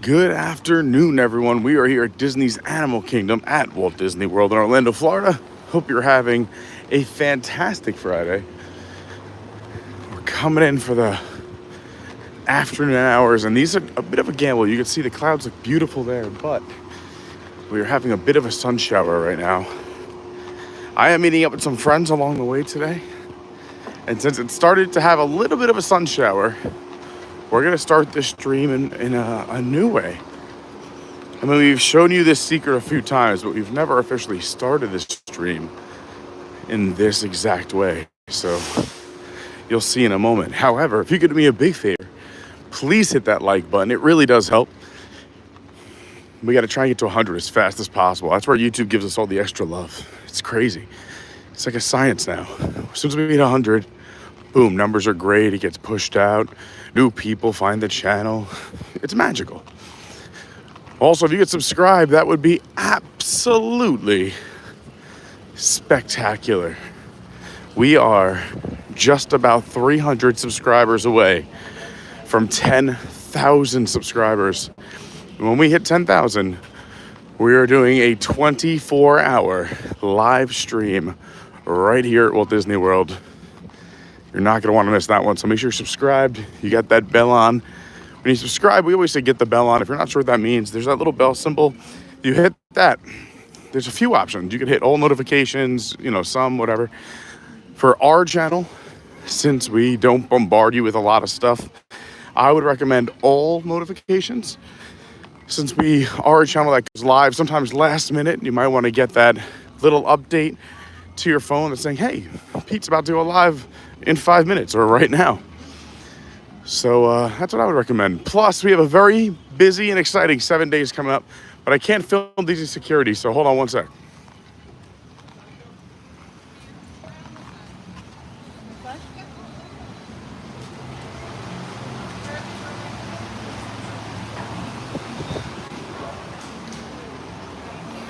Good afternoon, everyone. We are here at Disney's Animal Kingdom at Walt Disney World in Orlando, Florida. Hope you're having a fantastic Friday. We're coming in for the afternoon hours, and these are a bit of a gamble. You can see the clouds look beautiful there, but we are having a bit of a sun shower right now. I am meeting up with some friends along the way today, and since it started to have a little bit of a sun shower, we're going to start this stream in a new way. I mean, we've shown you this secret a few times, but we've never officially started this stream in this exact way. So you'll see in a moment. However, if you could do me a big favor, please hit that like button. It really does help. We got to try and get to 100 as fast as possible. That's where YouTube gives us all the extra love. It's crazy. It's like a science now. As soon as we hit 100, boom, numbers are great. It gets pushed out. New people find the channel. It's magical. Also, if you could subscribe, that would be absolutely spectacular. We are just about 300 subscribers away from 10,000 subscribers. When we hit 10,000, we are doing a 24-hour live stream right here at Walt Disney World. You're not going to want to miss that one, so make sure you're subscribed. You got that bell on. When you subscribe, we always say get the bell on. If you're not sure what that means, there's that little bell symbol. You hit that. There's a few options. You can hit all notifications, some, whatever. For our channel, since we don't bombard you with a lot of stuff, I would recommend all notifications. Since we are a channel that goes live, sometimes last minute, you might want to get that little update to your phone that's saying, hey, Pete's about to go live in 5 minutes or right now. So that's what I would recommend. Plus, we have a very busy and exciting 7 days coming up, but I can't film these in security, so hold on one sec.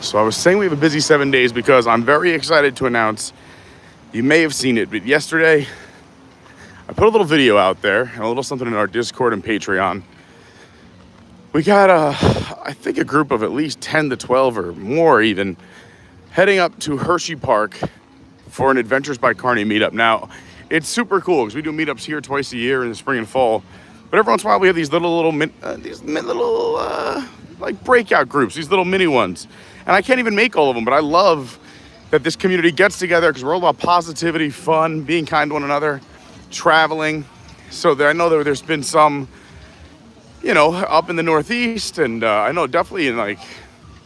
So I was saying we have a busy 7 days because I'm very excited to announce, you may have seen it, but yesterday I put a little video out there and a little something in our Discord and Patreon. We got I think a group of at least 10 to 12 or more even heading up to Hershey Park for an Adventures by Carney meetup. Now, it's super cool because we do meetups here twice a year in the spring and fall, but every once in a while we have these little like breakout groups, these little mini ones. And I can't even make all of them, but I love that this community gets together because we're all about positivity, fun, being kind to one another, traveling. So I know that there's been some, up in the Northeast, and I know definitely in like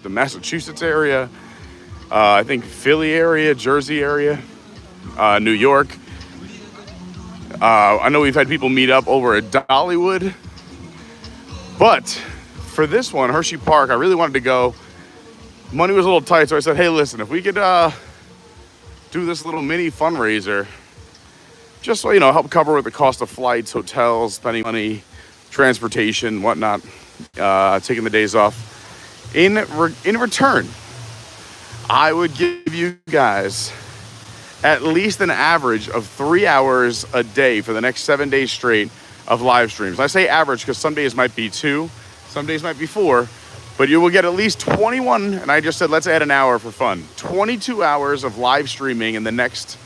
the Massachusetts area, I think Philly area, Jersey area, New York. I know we've had people meet up over at Dollywood. But for this one, Hershey Park, I really wanted to go. Money was a little tight, so I said, hey, listen, if we could do this little mini fundraiser, just so, help cover with the cost of flights, hotels, spending money, transportation, whatnot, taking the days off. In return, I would give you guys at least an average of 3 hours a day for the next 7 days straight of live streams. I say average because some days might be 2, some days might be 4, but you will get at least 21, and I just said let's add an hour for fun. 22 hours of live streaming in the next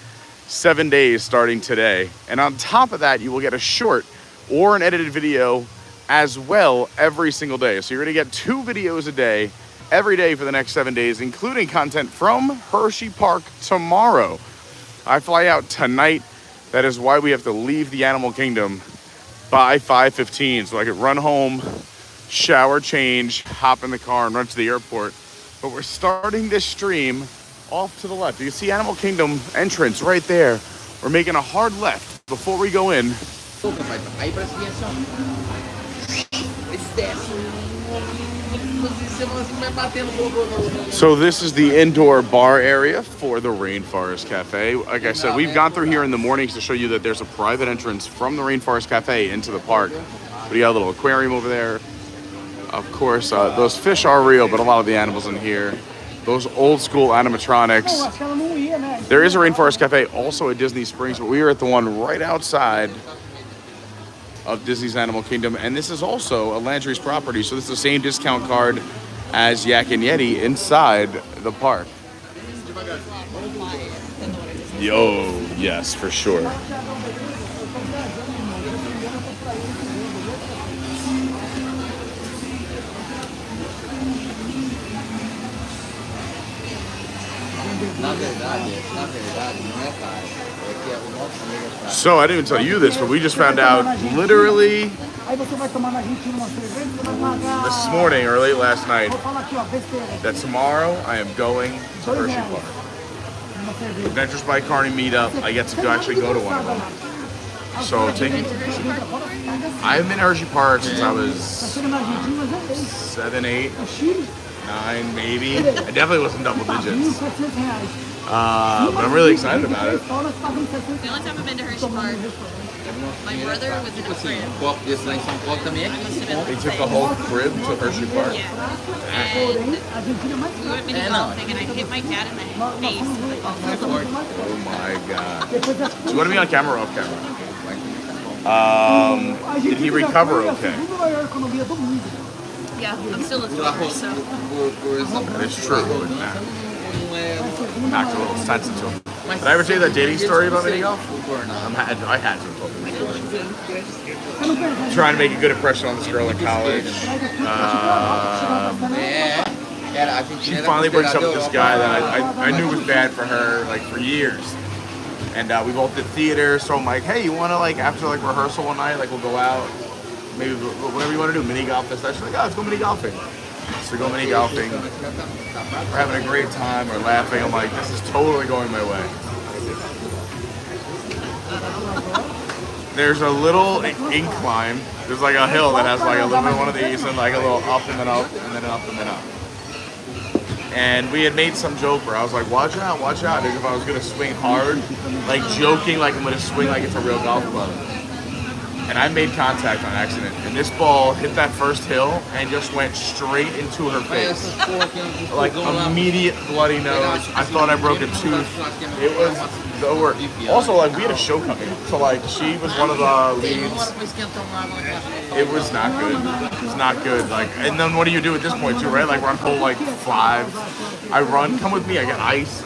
7 days starting today. And on top of that, you will get a short or an edited video as well every single day. So you're gonna get 2 videos a day, every day for the next 7 days, including content from Hershey Park tomorrow. I fly out tonight. That is why we have to leave the Animal Kingdom by 5:15, so I could run home, shower, change, hop in the car, and run to the airport. But we're starting this stream off to the left. You can see Animal Kingdom entrance right there. We're making a hard left before we go in. So this is the indoor bar area for the Rainforest Cafe. Like I said, we've gone through here in the mornings to show you that there's a private entrance from the Rainforest Cafe into the park. But you got a little aquarium over there. Of course, those fish are real, but a lot of the animals in here. Those old school animatronics. There is a Rainforest Cafe also at Disney Springs, but we are at the one right outside of Disney's Animal Kingdom. And this is also a Landry's property, so this is the same discount card as Yak and Yeti inside the park. Yo, yes, for sure. So I didn't even tell you this, but we just found out literally this morning or late last night that tomorrow I am going to Hershey Park. Adventures by Carney meetup. I get to actually go to one of them. So taking, I've been to Hershey Park since I was 7, 8, 9, maybe. I definitely wasn't double digits. But I'm really excited about it. The only time I've been to Hershey Park, my brother was in a crib. They took the whole crib to Hershey Park? Yeah. And we went mini golfing and I hit my dad in the face with the golf club. Oh my god. Do you want to be on camera or off camera? Did he recover okay? Yeah, I'm still a smoker, so. It's true. Knocked a little sense into him. Did I ever tell you that dating story about mini golf? I had to. Trying to make a good impression on this girl in college. She finally breaks up with this guy that I knew was bad for her like for years. And we both did theater, so I'm like, hey, you want to like after like rehearsal one night, like we'll go out, maybe whatever you want to do, mini golf this night. She's like, oh, let's go mini golfing. So we go mini golfing. We're having a great time. We're laughing. I'm like, this is totally going my way. There's a little incline. There's like a hill that has like a little bit of one of these and like a little up and then up and then up and then up. And we had made some joke where I was like, watch out, as if I was gonna swing hard, like joking like I'm gonna swing like it's a real golf club. And I made contact on accident, and this ball hit that first hill and just went straight into her face. Like immediate bloody nose. I thought I broke a tooth. It was the worst. Also, like we had a show coming, so like she was one of the leads. It was not good. It was not good. Like, and then what do you do at this point too, right? Like we're on hole like 5. I run. Come with me. I got ice.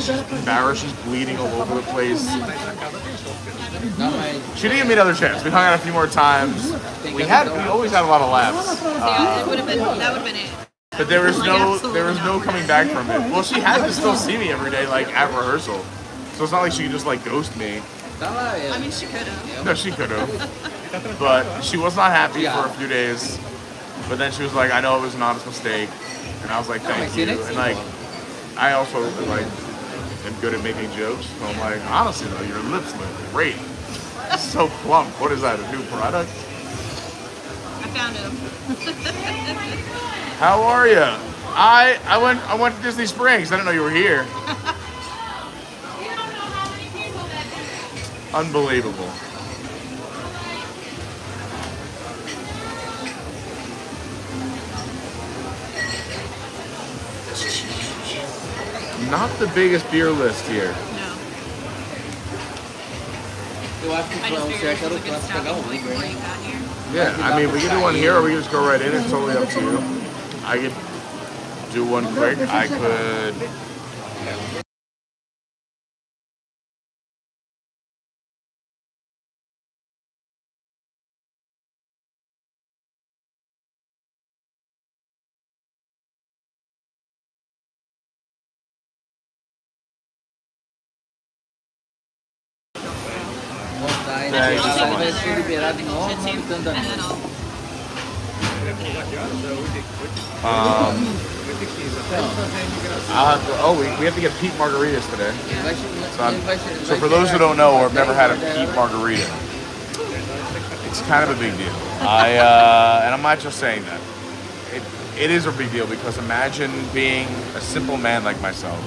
She's embarrassed. She's bleeding all over the place. She didn't give me another chance. We hung out a few more times. We always had a lot of laughs. That would have been it. But there was no coming back from it. Well, she had to still see me every day, like at rehearsal. So it's not like she could just like ghost me. I mean, she could have. No, she could have. But she was not happy for a few days. But then she was like, I know it was an honest mistake. And I was like, thank you. And like, I also like am good at making jokes. So I'm like, honestly though, your lips look great. So plump. What is that, a new product? I found him. How are you? I went to Disney Springs. I didn't know you were here. Unbelievable. Not the biggest beer list here. No. I just figured it was a good stop before you got here. Yeah, I mean, we can do one here or we can just go right in. It's totally up to you. I could do one quick. I could... Thank you so much. We have to get peat margaritas today. So for those who don't know or have never had a peat margarita, it's kind of a big deal. And I'm not just saying that. It is a big deal because imagine being a simple man like myself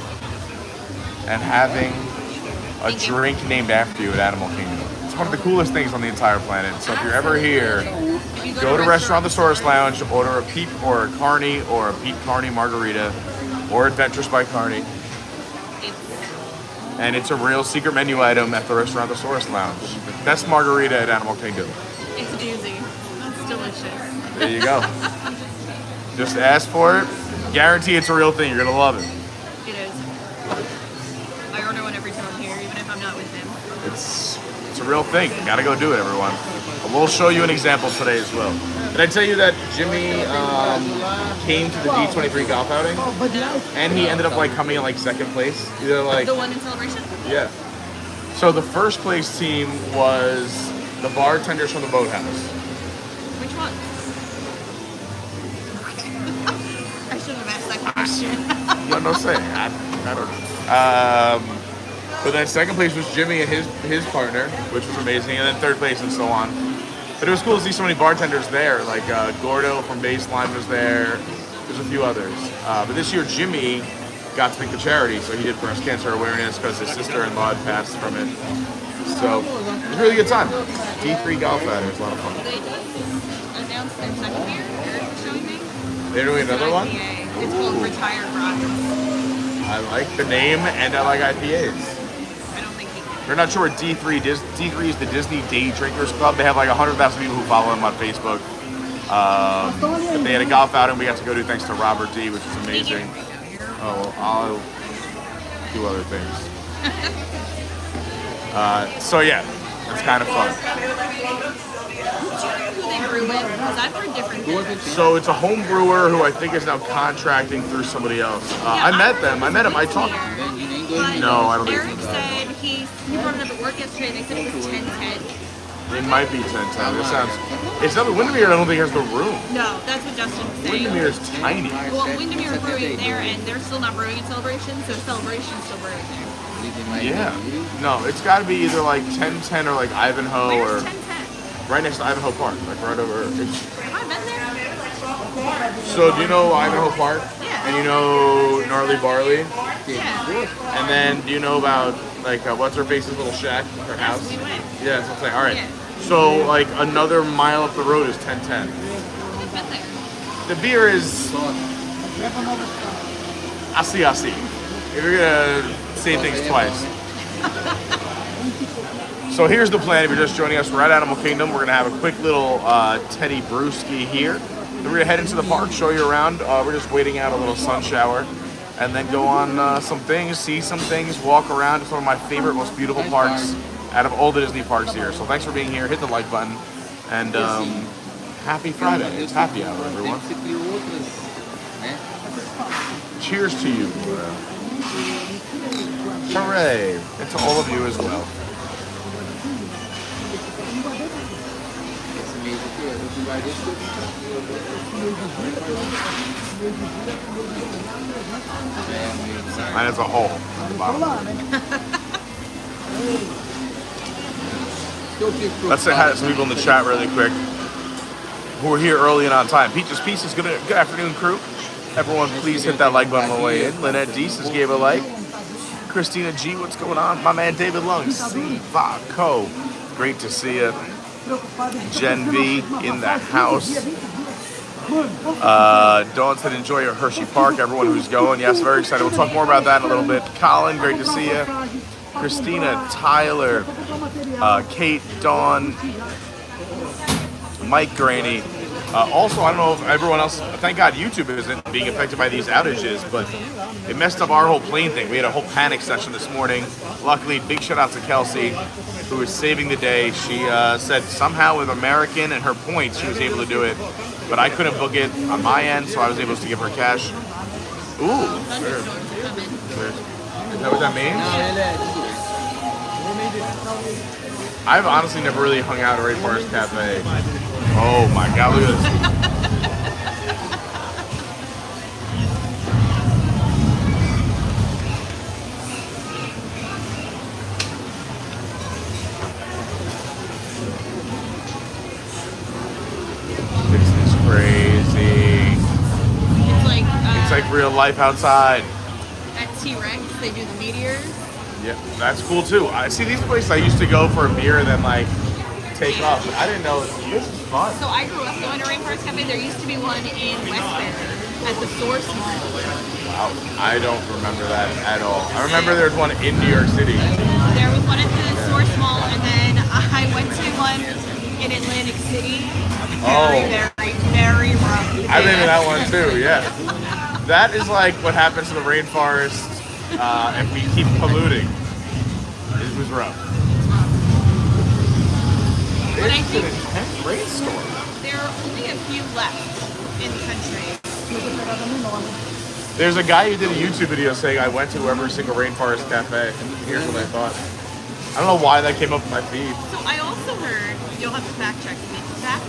and having a drink named after you at Animal Kingdom. It's one of the coolest things on the entire planet. So if you're ever here, go to Restaurant The Source Lounge, order a Peep or a Carney or a Pete Carney margarita or Adventures by Carney. And it's a real secret menu item at the Restaurant The Source Lounge. Best margarita at Animal Kingdom. It's doozy. That's delicious. There you go. Just ask for it. Guarantee it's a real thing. You're gonna love it. It is. I order one every time I'm here, even if I'm not with him. It's a real thing. You gotta go do it, everyone. And we'll show you an example today as well. Did I tell you that Jimmy came to the D23 golf outing, and he ended up like coming in like second place? Either like The one in Celebration? yeah. So the first place team was the bartenders from the Boathouse. Which one? I shouldn't have asked that question. You know what I'm saying? I don't know. But then second place was Jimmy and his partner, which was amazing, and then third place and so on. But it was cool to see so many bartenders there. Like Gordo from Baseline was there. There's a few others. But this year Jimmy got to pick the charity, so he did breast cancer awareness because his sister-in-law had passed from it. So it was a really good time. D3 golf outing was a lot of fun. They just announced their second year. They're showing me. They're doing another one? IPA. It's called Retired Rocks. I like the name and I like IPAs. I don't think he can. We're not sure what D3 is. D3 is the Disney Day Drinkers Club. They have like 100,000 people who follow them on Facebook. They had a golf outing we got to go to thanks to Robert D, which is amazing. Oh, well, I'll do other things. So yeah, it's kind of fun. Who they brew with? Because I've heard different things. So it's a home brewer who I think is now contracting through somebody else. I met them. I met him. I talked. No, I don't think Eric so. said he brought it up at work yesterday. They said it was 10-10. It might be 10-10. It sounds. It's not. Windermere, I don't think has the room. No, that's what Justin was saying. Windermere is tiny. Well, Windermere is brewing there, and they're still not brewing in Celebration, so Celebration's still brewing there. Yeah. No, it's got to be either like 10-10 or like Ivanhoe Where's or 10-10? right next to Ivanhoe Park, like right over. Have I been there? So do you know Ivanhoe Park? Yeah. And you know Gnarly Barley? Yeah. And then do you know about like what's her face's little shack, her house? We went. Yeah, that's what I'm saying. All right. Yeah. So like another mile up the road is 10-10. I've been there. The beer is I see. If you're gonna say things twice. So here's the plan. If you're just joining us, we're at Animal Kingdom. We're gonna have a quick little Teddy Brewski here. Then we're gonna head into the park, show you around. We're just waiting out a little sun shower, and then go on some things, see some things, walk around. It's one of my favorite, most beautiful parks out of all the Disney parks here. So thanks for being here. Hit the like button, and happy Friday. It's happy hour, everyone. Cheers to you. Hooray! And to all of you as well. Mine is a hole at the bottom. Let's say hi to some people in the chat really quick who are here early and on time. Peaches Pieces, good afternoon, crew. Everyone, please hit that like button on the way in. Lynette D says gave a like. Christina G, what's going on? My man David Lung, C. Co. Great to see you. Jen V in the house. Dawn said enjoy your Hershey Park. Everyone who's going, yes, very excited. We'll talk more about that in a little bit. Colin, great to see you. Christina, Tyler, Kate, Dawn, Mike Graney. Also, I don't know if everyone else, thank God YouTube isn't being affected by these outages, but it messed up our whole plane thing. We had a whole panic session this morning. Luckily, big shout out to Kelsey, who is saving the day. She said somehow with American and her points, she was able to do it, but I couldn't book it on my end, so I was able to give her cash. Ooh. Is that what that means? I've honestly never really hung out at Rainforest Cafe. Oh my God, look at this. This is crazy. It's like real life outside. At T-Rex, they do the meteors. Yeah, that's cool too. I see these places I used to go for a beer and then like take off. But I didn't know this is fun. So I grew up going to Rainforest Cafe. There used to be one in Westbury at the Source Mall. Wow, I don't remember that at all. I remember there was one in New York City. There was one at the Source Mall, and then I went to one in Atlantic City. Oh. Very rough. I've been to that one too, yeah. That is like what happens to the rainforest if we keep polluting. It was rough. But I It's think an intense rainstorm. there are only a few left in the country. There's a guy who did a YouTube video saying I went to every single rainforest cafe, and here's what I thought. I don't know why that came up in my feed. So I also heard, you'll have to fact check me, that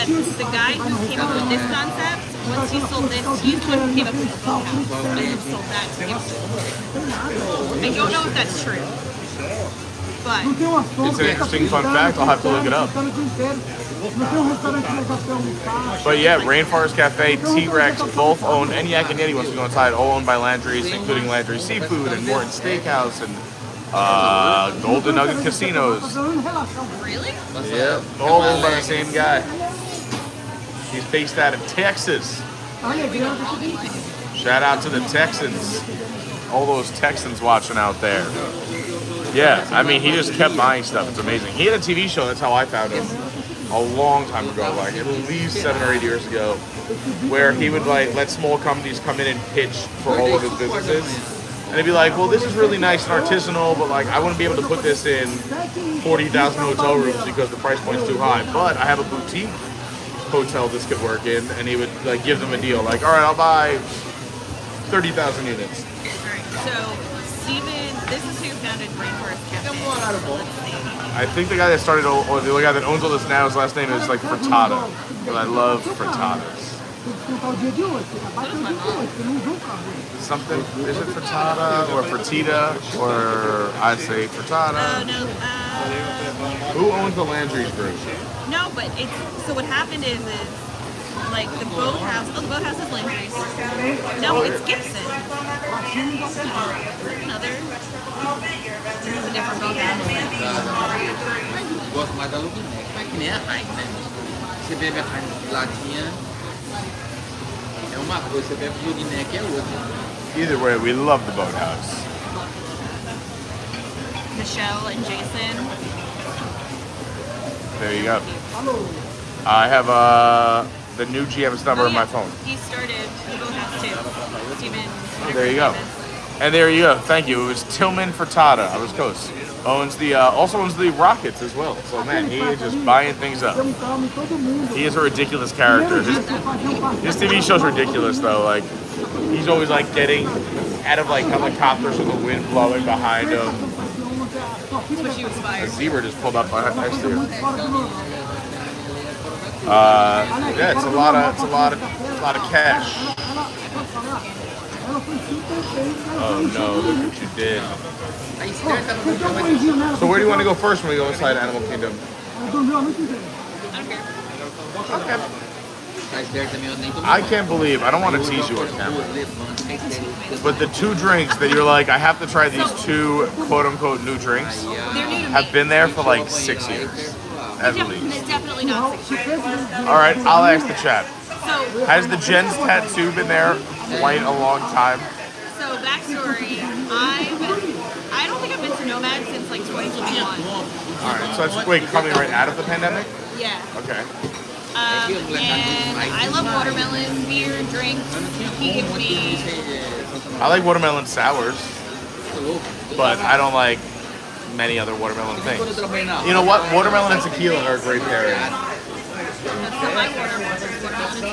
the guy who came up with this concept, once he sold this, he's the one who came up with the boathouse, and then sold that to Gibson. I don't know if that's true, but It's an interesting fun fact. I'll have to look it up. But yeah, Rainforest Cafe, T-Rex, both owned, and Yak and Yeti wants to go inside, all owned by Landry's, including Landry Seafood and Morton Steakhouse and Golden Nugget Casinos. really? Yeah, all owned by the same guy. He's based out of Texas. Shout out to the Texans. All those Texans watching out there. Yeah, I mean, he just kept buying stuff. It's amazing. He had a TV show. That's how I found him. A long time ago, like at least 7 or 8 years ago, where he would like let small companies come in and pitch for all of his businesses. And they'd be like, well, this is really nice and artisanal, but like I wouldn't be able to put this in 40,000 hotel rooms because the price point's too high. But I have a boutique hotel this could work in, and he would like give them a deal, like, all right, I'll buy 30,000 units. Alright, so Steven, this is who founded Rainforest Cafe. I think the guy that started, or the guy that owns all this now, his last name is like Frittata, but I love frittatas. Something, is it frittata or frittata, or I'd say frittata? Who owns the Landry's group? No, but it's, so what happened is like the boathouse, the boathouse is Landry's. No, it's Gibson. Another, there's a different boathouse. Gosto mais da look neck, mas que nem a Heinz, né? Você bebe a Heinz de latinha, é uma coisa, você bebe look neck é outra. Either way, we love the boathouse. Michelle and Jason. There you go. I have the new GM's number on my phone. He started the boathouse too. Steven. There you go. And there you go. Thank you. It was Tillman Frittata. I was close. Also owns the Rockets as well. So man, he is just buying things up. He is a ridiculous character. His TV show's ridiculous though. Like he's always like getting out of like helicopters with the wind blowing behind him. A zebra just pulled up next to you. Yeah, it's a lot of cash. Oh no, look what you did. So where do you want to go first when we go inside Animal Kingdom? Okay. I can't believe, I don't want to tease you on camera, but the 2 drinks that you're like, I have to try these 2 quote-unquote new drinks, have been there for like 6 years, at least. It's definitely not 6 years. Alright, I'll ask the chat. So, Has the Jen's tattoo been there quite a long time? so backstory, I don't think I've been to Nomad since like 2021. Alright, so that's, wait, coming right out of the pandemic? Yeah. Okay. And I love watermelon beer and drinks. He gives me, I like watermelon sours, but I don't like many other watermelon things. You know what? Watermelon and tequila are a great pairing. that's the high water.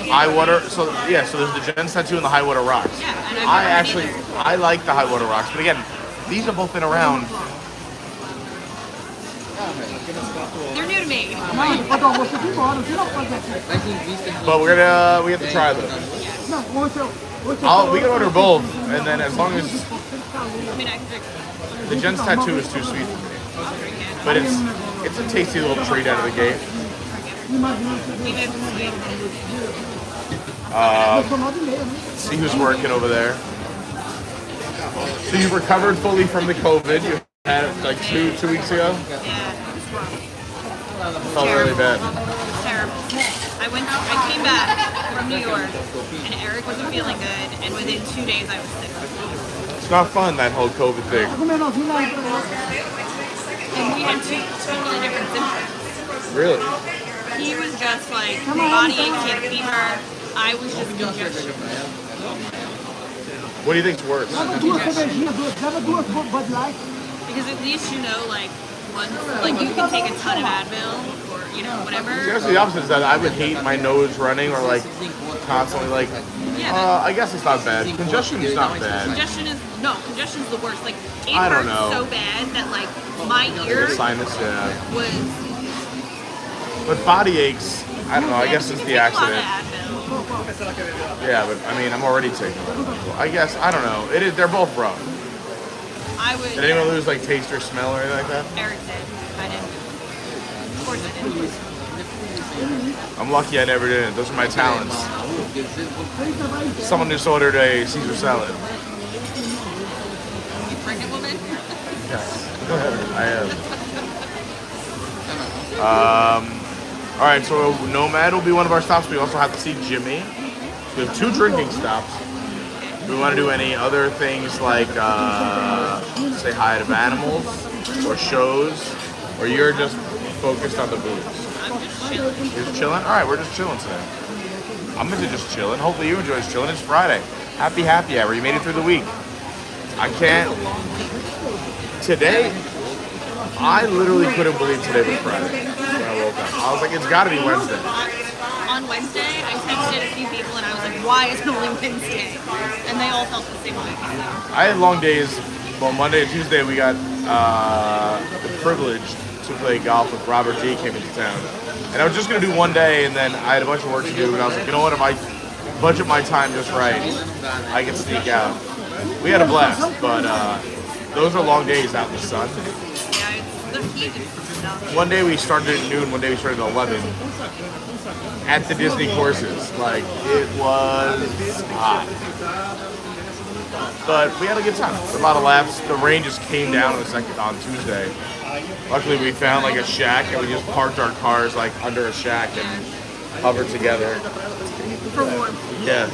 High water, so yeah, so there's the Jen's tattoo and the high water rocks. Yeah, and I've never been either. I like the high water rocks, but again, these have both been around. They're new to me. But we have to try them. We can order both, and then as long as I mean, I can drink. the Jen's tattoo is too sweet for me, I'll drink it. but it's a tasty little treat out of the gate. Maybe it's sweet. Let's see who's working over there. So you've recovered fully from the COVID. You had it like two weeks ago. Yeah, it's rough. Felt really bad. It's terrible. I came back from New York, and Eric wasn't feeling good, and within 2 days I was sick. It's not fun, that whole COVID thing. and we had two totally different symptoms. Really? He was just like body aches, he had a fever. I was just congestion. What do you think's worse? Because at least you know, like, like you can take a ton of Advil or, you know, whatever. Seriously, the opposite is that I would hate my nose running or like constantly like. I guess it's not bad. Congestion is not bad. Congestion's the worst. Like it I don't hurts know. so bad that like my ear Sinus, yeah. was. But body aches, I don't know. I guess it's the accident. A lot of Advil. Yeah, but I mean, I'm already taking it. I guess I don't know. It is. They're both rough. I would. Did anyone lose like taste or smell or anything like that? Eric did. I didn't. Of course I didn't. I'm lucky I never did it. Those are my talents. Someone just ordered a Caesar salad. You pregnant woman? Yes, I am. All right, so Nomad will be one of our stops. We also have to see Jimmy. We have 2 drinking stops. Do we want to do any other things like say hi to animals or shows, or you're just focused on the booze? I'm just chilling. You're just chilling? All right, we're just chilling today. I'm into just chilling. Hopefully you enjoy just chilling. It's Friday. Happy hour. You made it through the week. I can't. Today, I literally couldn't believe today was Friday when I woke up. I was like, it's got to be Wednesday. On Wednesday, I texted a few people and I was like, why is it only Wednesday? And they all felt the same way. I had long days. Well, Monday and Tuesday we got the privilege to play golf with Robert D. came into town. And I was just going to do one day, and then I had a bunch of work to do, and I was like, you know what, if I budget my time just right, I can sneak out. We had a blast, but those are long days out in the sun. Yeah, it's the heat and stuff. One day we started at noon, one day we started at 11 at the Disney courses. Like, it was hot. But we had a good time. A lot of laughs. The rain just came down on Tuesday. Luckily, we found like a shack, and we just parked our cars like under a shack and hovered together. For warmth. Yeah.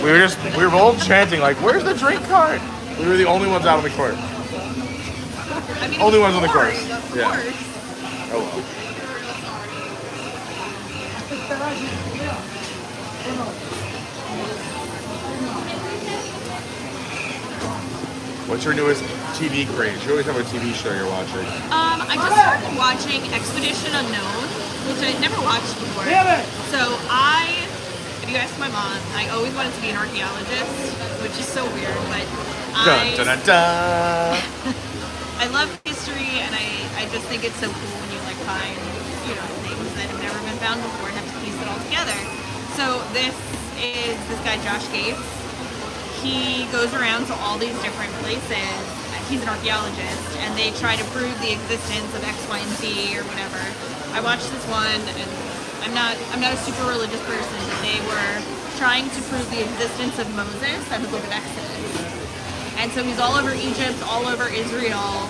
we were all chanting like, "Where's the drink cart?" We were the only ones out on the court. I mean, Only ones on the boring, course. of Yeah. course. Oh well. What's your newest TV craze? You always have a TV show you're watching. I just started watching Expedition Unknown, which I'd never watched before. So if you ask my mom, I always wanted to be an archaeologist, which is so weird, but Dun, dun, dun, dun. I love history, and I just think it's so cool when you like find, you know, things that have never been found before and have to piece it all together. So this is this guy Josh Gates. He goes around to all these different places. He's an archaeologist, and they try to prove the existence of X, Y, and Z or whatever. I watched this one, and I'm not a super religious person, but they were trying to prove the existence of Moses and the Book of Exodus. And so he's all over Egypt, all over Israel,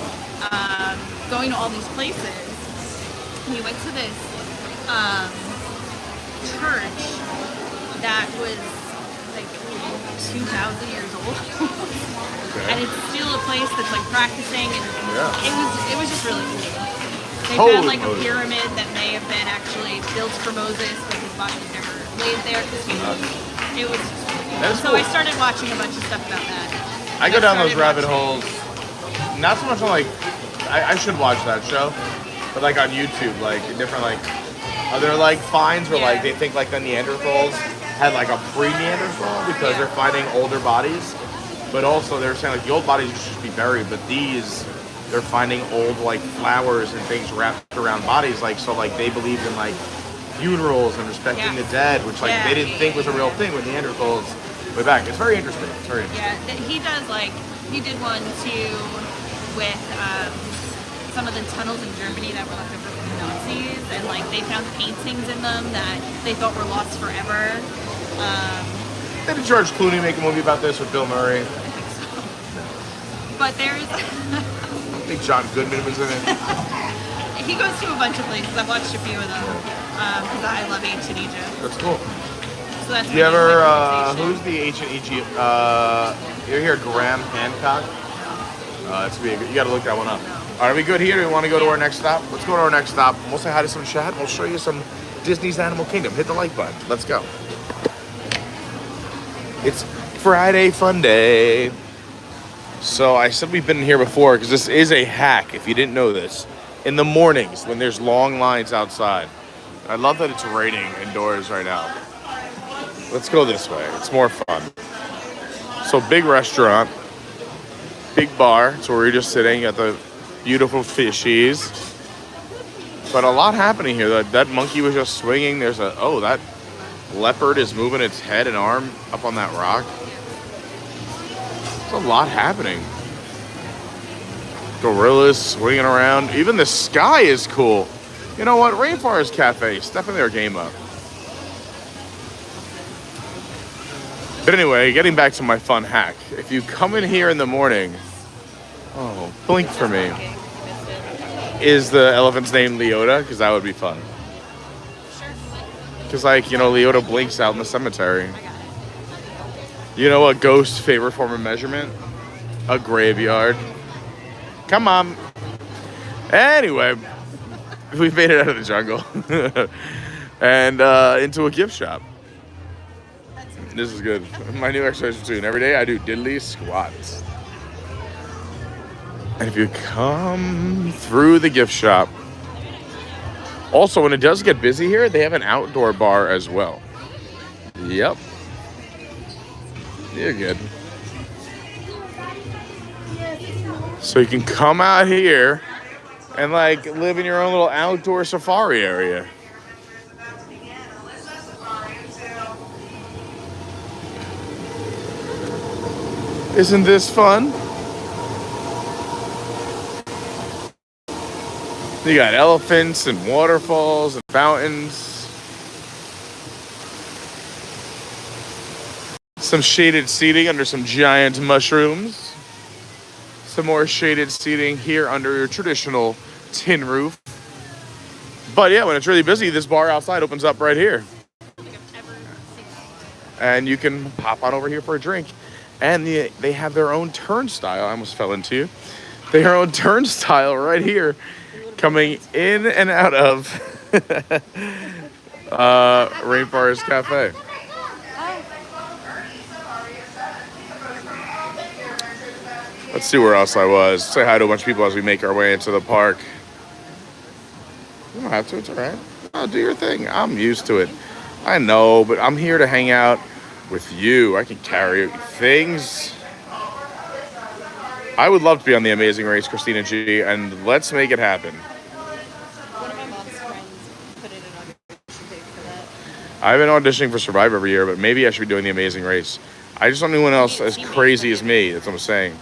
going to all these places. And he went to this church that was like 2,000 years old. Okay. And it's still a place that's like practicing, and it was just really cool. They Holy found like a Moses. pyramid that may have been actually built for Moses, but his body was never laid there because it was just really cool. That is So cool. I started watching a bunch of stuff about that. I go down those started rabbit watching- holes. Not so much on like, I should watch that show, but like on YouTube, like different like, are there like finds where like they think like the Neanderthals had like a pre-Neanderthal because they're finding older bodies, but also they're saying like the old bodies should just be buried, but these they're finding old like flowers and things wrapped around bodies, like so like they believed in like funerals and respecting the dead, which like they didn't think was a real thing with Neanderthals way back. It's very interesting. It's very interesting. Yeah, he does like, he did one too with some of the tunnels in Germany that were left over from the Nazis, and like they found paintings in them that they thought were lost forever. Did George Clooney make a movie about this with Bill Murray? I think so. But there's, I think John Goodman was in it. he goes to a bunch of places. I've watched a few of them because I love ancient Egypt. That's cool. So that's Do you my ever, conversation. who's the ancient Egypt, you ever hear Graham Hancock? It's be you gotta look that one up. Are we good here? Do we want to go to our next stop? Let's go to our next stop. We'll say hi to some chat. We'll show you some Disney's Animal Kingdom. Hit the like button. Let's go. It's Friday Fun Day. So I said we've been here before because this is a hack, if you didn't know this. In the mornings when there's long lines outside. I love that it's raining indoors right now. Let's go this way. It's more fun. So big restaurant, big bar. So we're just sitting at the beautiful fishies. But a lot happening here. That monkey was just swinging. There's that leopard is moving its head and arm up on that rock. There's a lot happening. Gorillas swinging around. Even the sky is cool. You know what? Rainforest Cafe, stepping their game up. But anyway, getting back to my fun hack. If you come in here in the morning, blink for me. Is the elephant's name Leota? Because that would be fun. Because, Leota blinks out in the cemetery. You know a ghost's favorite form of measurement? A graveyard. Come on. Anyway, we've made it out of the jungle. And into a gift shop. This is good. My new exercise routine. Every day I do diddly squats. And if you come through the gift shop, also when it does get busy here, they have an outdoor bar as well. Yep. You're good. So you can come out here and live in your own little outdoor safari area. Isn't this fun? You got elephants and waterfalls and fountains. Some shaded seating under some giant mushrooms. Some more shaded seating here under your traditional tin roof. But yeah, when it's really busy, this bar outside opens up right here. And you can pop on over here for a drink. And they have their own turnstile. I almost fell into you. Their own turnstile right here. Coming in and out of Rainforest Cafe. Let's see where else I was. Say hi to a bunch of people as we make our way into the park. You don't have to, it's all right. No, do your thing. I'm used to it. I know, but I'm here to hang out with you. I can carry things. I would love to be on The Amazing Race, Christina G, and let's make it happen. One of my mom's friends put in an audition tape for that. I've been auditioning for Survivor every year, but maybe I should be doing The Amazing Race. I just don't know anyone else as crazy as me. That's what I'm saying.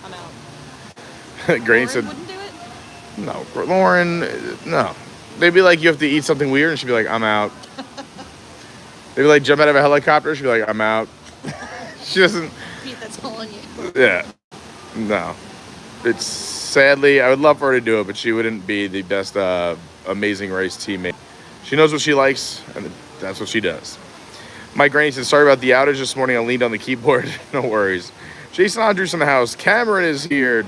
I'm out. Granny said, wouldn't do it? no. Lauren, no. They'd be like, you have to eat something weird, and she'd be like, I'm out. They'd be like, jump out of a helicopter, she'd be like, I'm out. She doesn't. Pete, that's all on you. Yeah. No. It's sadly, I would love for her to do it, but she wouldn't be the best Amazing Race teammate. She knows what she likes, and that's what she does. My granny said, sorry about the outage this morning. I leaned on the keyboard. No worries. Jason Andrews in the house. Cameron is here.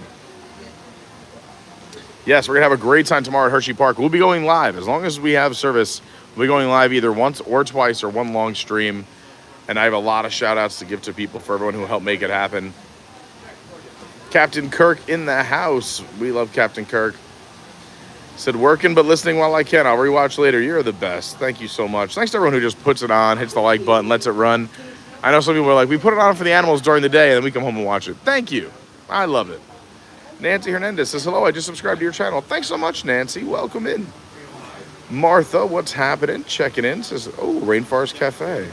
Yes, we're going to have a great time tomorrow at Hershey Park. We'll be going live. As long as we have service, we'll be going live either once or twice or one long stream. And I have a lot of shout-outs to give to people for everyone who helped make it happen. Captain Kirk in the house. We love Captain Kirk. Said, working but listening while I can. I'll rewatch later. You're the best. Thank you so much. Thanks to everyone who just puts it on, hits the like button, lets it run. I know some people are like, we put it on for the animals during the day, and then we come home and watch it. Thank you. I love it. Nancy Hernandez says, hello, I just subscribed to your channel. Thanks so much, Nancy. Welcome in. Martha, what's happening? Checking in. Says, oh, Rainforest Cafe.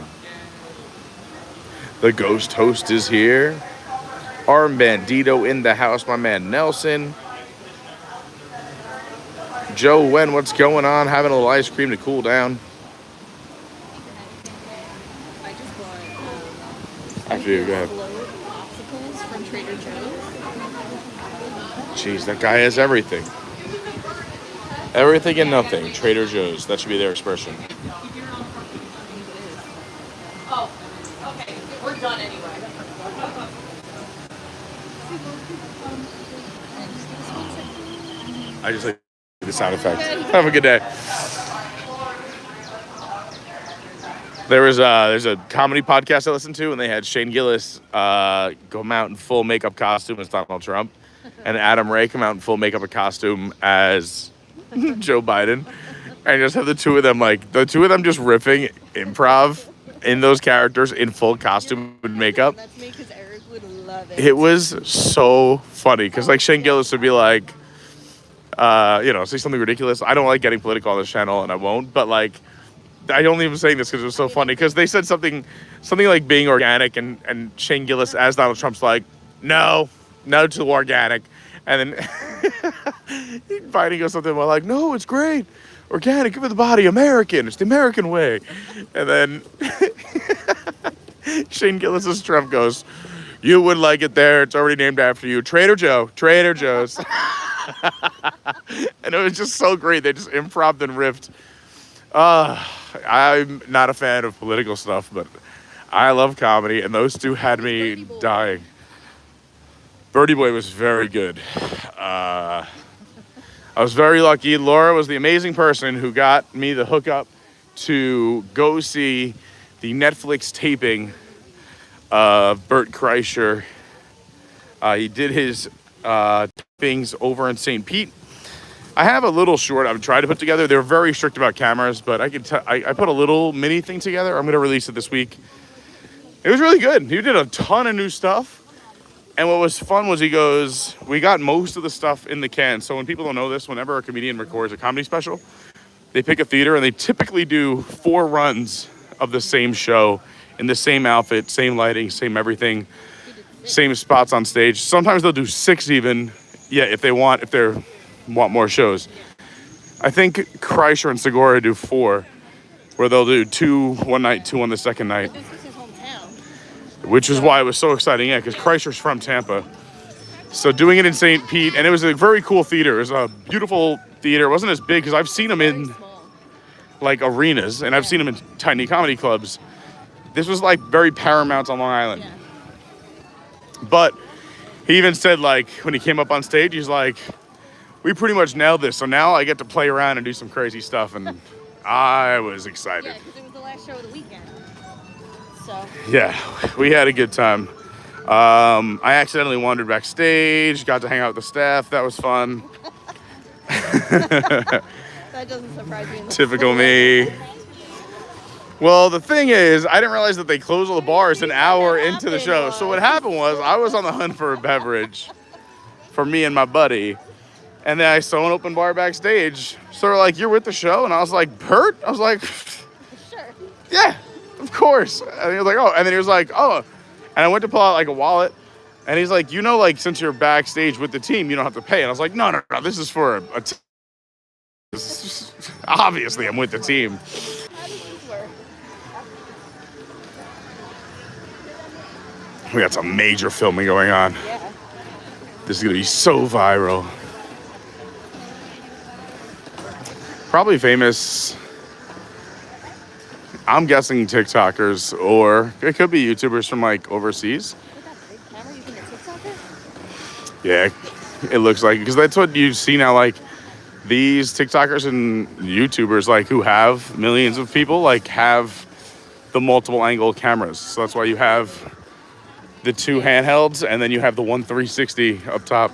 The ghost host is here. Armbandido in the house. My man Nelson. Joe Wen, what's going on? Having a little ice cream to cool down. I just bought After you, go ahead. popsicles from Trader Joe's. Jeez, that guy has everything. Everything and nothing. Trader Joe's. That should be their expression. Oh, okay. We're done anyway. I just like the sound effect. Have a good day. There's a comedy podcast I listened to, and they had Shane Gillis come out in full makeup costume as Donald Trump, and Adam Ray come out in full makeup and costume as Joe Biden, and just have the two of them just riffing improv in those characters in full costume and makeup. That's me because Eric would love it. It was so funny because like Shane Gillis would be like, say something ridiculous. I don't like getting political on this channel, and I won't. But like, I only am saying this because it was so funny because they said something like being organic, and Shane Gillis as Donald Trump's like, no to organic, and then Biden goes something about like, no, it's great, organic, give it the body, American, it's the American way, and then Shane Gillis' Trump goes, you would like it there, it's already named after you, Trader Joe's. And it was just so great. They just improv and riffed. I'm not a fan of political stuff, but I love comedy, and those two had me dying. Birdie Boy was very good. I was very lucky. Laura was the amazing person who got me the hookup to go see the Netflix taping of Bert Kreischer. He did his things over in St. Pete. I have a little short I've tried to put together. They're very strict about cameras, but I put a little mini thing together. I'm going to release it this week. It was really good. He did a ton of new stuff. And what was fun was he goes, we got most of the stuff in the can. So when people don't know this, whenever a comedian records a comedy special, they pick a theater and they typically do 4 runs of the same show in the same outfit, same lighting, same everything, same spots on stage. Sometimes they'll do 6 even, if they want more shows. I think Kreischer and Segura do 4, where they'll do 2 one night, 2 on the second night. This is his hometown. Which is why it was so exciting, because Kreischer's from Tampa. So doing it in St. Pete, and it was a very cool theater. It was a beautiful theater. It wasn't as big, because I've seen them in like arenas, and I've seen them in tiny comedy clubs. This was like very Paramount on Long Island. Yeah. But he even said, like, when he came up on stage, he's like, we pretty much nailed this. So now I get to play around and do some crazy stuff, and I was excited. Yeah, because it was the last show of the weekend. So. Yeah, we had a good time. I accidentally wandered backstage, got to hang out with the staff. That was fun. That doesn't surprise me. Typical me. Well, the thing is, I didn't realize that they closed all the bars an hour into the show. So what happened was I was on the hunt for a beverage for me and my buddy. And then I saw an open bar backstage. So they're like, you're with the show? And I was like, Bert? I was like, Sure. Yeah, of course. And he was like, oh. And then he was like, oh. And I went to pull out like a wallet. And he's like, like, since you're backstage with the team, you don't have to pay. And I was like, no. This is for a team. Obviously, I'm with the team. How does this work? We got some major filming going on. Yeah. This is going to be so viral. Probably famous, I'm guessing TikTokers, or it could be YouTubers from like overseas. With that big camera, you think it's TikToker? Yeah, it looks like, because that's what you see now, like these TikTokers and YouTubers like who have millions of people like have the multiple angle cameras. So that's why you have the 2 handhelds and then you have the 1 360 up top.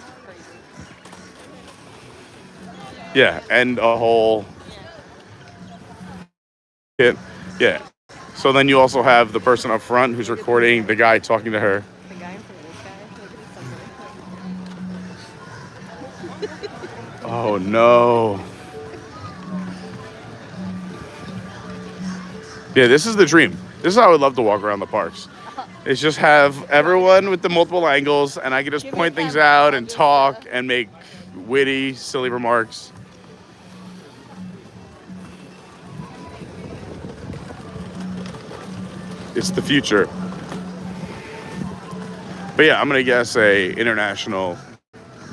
Yeah, and a whole kit. Yeah. So then you also have the person up front who's recording the guy talking to her. The guy in front of this guy. Oh no. Yeah, this is the dream. This is how I would love to walk around the parks. It's just have everyone with the multiple angles, and I can just point things out and talk and make witty, silly remarks. It's the future. But yeah, I'm gonna guess a international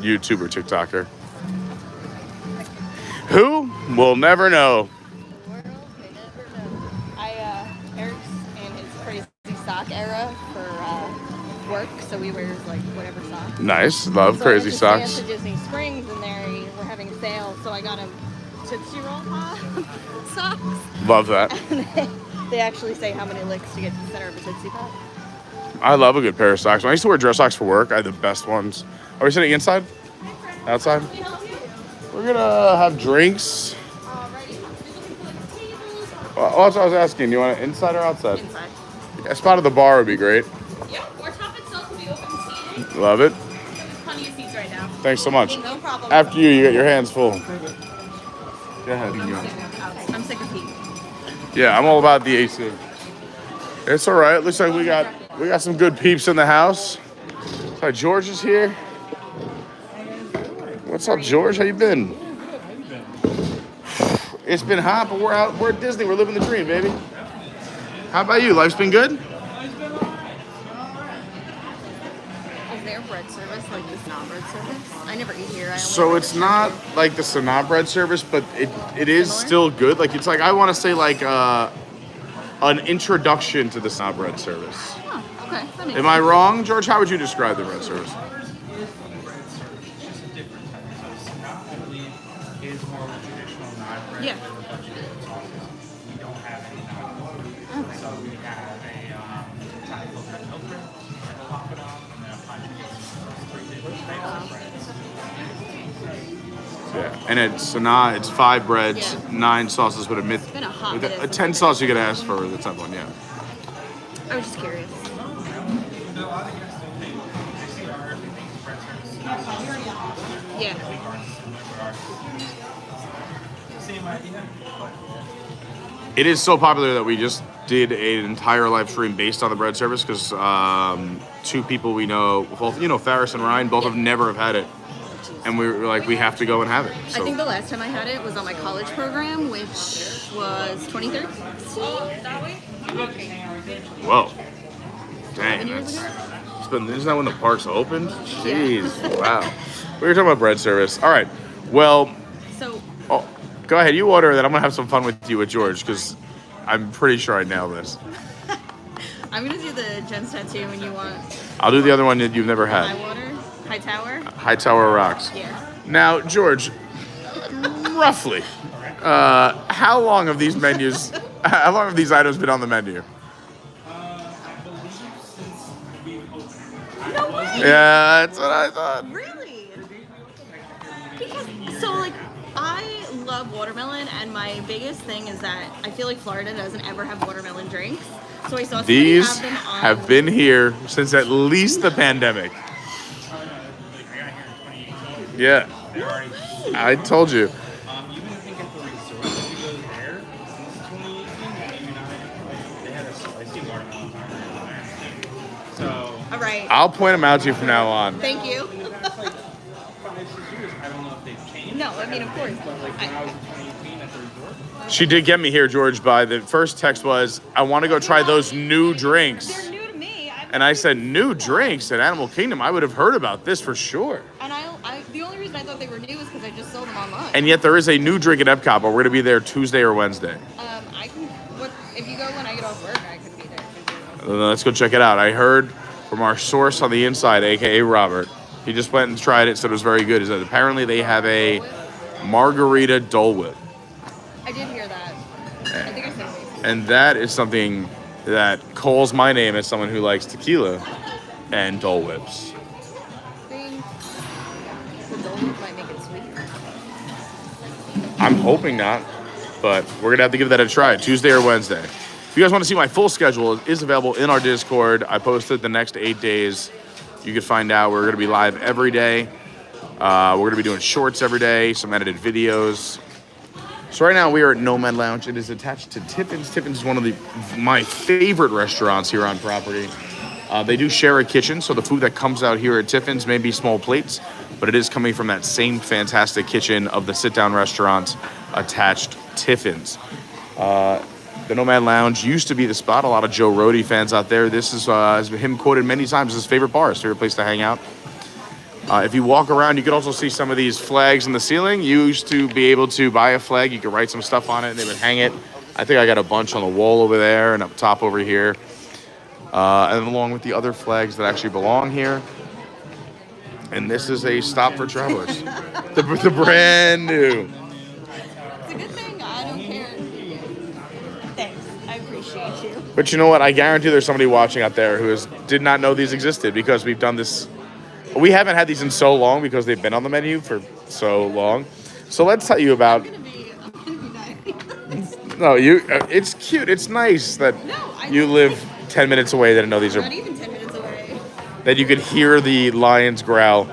YouTuber, TikToker. Who? We'll never know. World may never know. Eric's in his crazy sock era for work, so we wear like whatever socks. Nice. Love So crazy I went socks. to Disney Springs, and we're having a sale, so I got him Tootsie Roll Pop socks. Love that. And they actually say how many licks to get to the center of a Tootsie Pop. I love a good pair of socks. When I used to wear dress socks for work, I had the best ones. Are we sitting inside? Outside? We're gonna have drinks. Well, that's what I was asking. Do you want it inside or outside? Inside. A spot at the bar would be great. Yep, or top itself will be open seating. Love it. There's plenty of seats right now. Thanks so much. No problem. After you get your hands full. Go ahead. I'm sick of heat. Yeah, I'm all about the AC. It's all right. Looks like we got some good peeps in the house. Looks like George is here. What's up, George? How you been? It's been hot, but we're at Disney. We're living the dream, baby. How about you? Life's been good? Is there bread service like the Snob bread service? I never eat here. So it's not like the Sanaa bread service, but it is still good. Like it's like I want to say like an introduction to the Sanaa bread service. Oh, okay. That makes Am I wrong, George? How would you describe the bread service? Yeah. We don't have any non-gluten. So we have a Thai coconut milk bread, a papadum, and then a punch Yeah, and at Sanaa, it's 5 breads, Yeah. 9 sauces with a myth. been a hot With minute a since 10 sauce you could ask for the 10th one, yeah. I was just curious. Yeah. Same idea. It is so popular that we just did an entire live stream based on the bread service because 2 people we know, both Ferris and Ryan, both have never had it, and we were like, we have to go and have it. So. I think the last time I had it was on my college program, which was 2013. Whoa, dang, 7 years that's. ago? Isn't that when the parks opened? Jeez, wow. We were talking about bread service. All right, well, So go ahead, you order, then I'm gonna have some fun with you with George because I'm pretty sure I nailed this. I'm gonna do the Jen's tattoo, and you want I'll do the other one that you've never high had. water, high tower. Hightower Rocks. Yeah. Now, George, roughly, how long have these items been on the menu? No way. Yeah, that's what I thought. Really? Because I love watermelon, and my biggest thing is that I feel like Florida doesn't ever have watermelon drinks. So I saw somebody These have them on. have been here since at least the pandemic. Yeah, They're already. I told you. You wouldn't think at the resort if you go there, since 2018, maybe not. They had a spicy watermelon taco. So All right. I'll point them out to you from now on. Thank you. that's like 5, 6 years. I don't know if they've changed. No, I mean, of course. But like when I was in 2018 at the resort. She did get me here, George, by the first text was, I want to go try those new drinks. They're new to me. And I said, new drinks at Animal Kingdom? I would have heard about this for sure. And the only reason I thought they were new is because I just saw them online. And yet there is a new drink at Epcot, but we're going to be there Tuesday or Wednesday. I can. If you go when I get off work, I could be there. Let's go check it out. I heard from our source on the inside, a.k.a. Robert. He just went and tried it, said it was very good. He said apparently they have a margarita Dole Whip. I did hear that. I think I said it. And that is something that calls my name as someone who likes tequila and Dole Whips. I think the Dole Whip might make it sweet. I'm hoping not, but we're going to have to give that a try, Tuesday or Wednesday. If you guys want to see my full schedule, it is available in our Discord. I posted the next 8 days. You can find out. We're going to be live every day. We're going to be doing shorts every day, some edited videos. So right now we are at Nomad Lounge. It is attached to Tiffin's. Tiffin's is one of my favorite restaurants here on property. They do share a kitchen, so the food that comes out here at Tiffin's may be small plates, but it is coming from that same fantastic kitchen of the sit-down restaurant attached Tiffin's. The Nomad Lounge used to be the spot. A lot of Joe Rohde fans out there. This is has been him quoted many times as his favorite bar, his favorite place to hang out. If you walk around, you can also see some of these flags in the ceiling. You used to be able to buy a flag. You could write some stuff on it, and they would hang it. I think I got a bunch on the wall over there and up top over here. and along with the other flags that actually belong here. And this is a stop for travelers. the brand new. It's a good thing. I don't care. Thanks. I appreciate you. But you know what? I guarantee there's somebody watching out there who did not know these existed because we've done this. We haven't had these in so long because they've been on the menu for so long. So let's tell you about. I'm gonna be dying. No, it's cute. It's nice that you live 10 minutes away that know these are. Not even 10 minutes away. That you could hear the lions growl.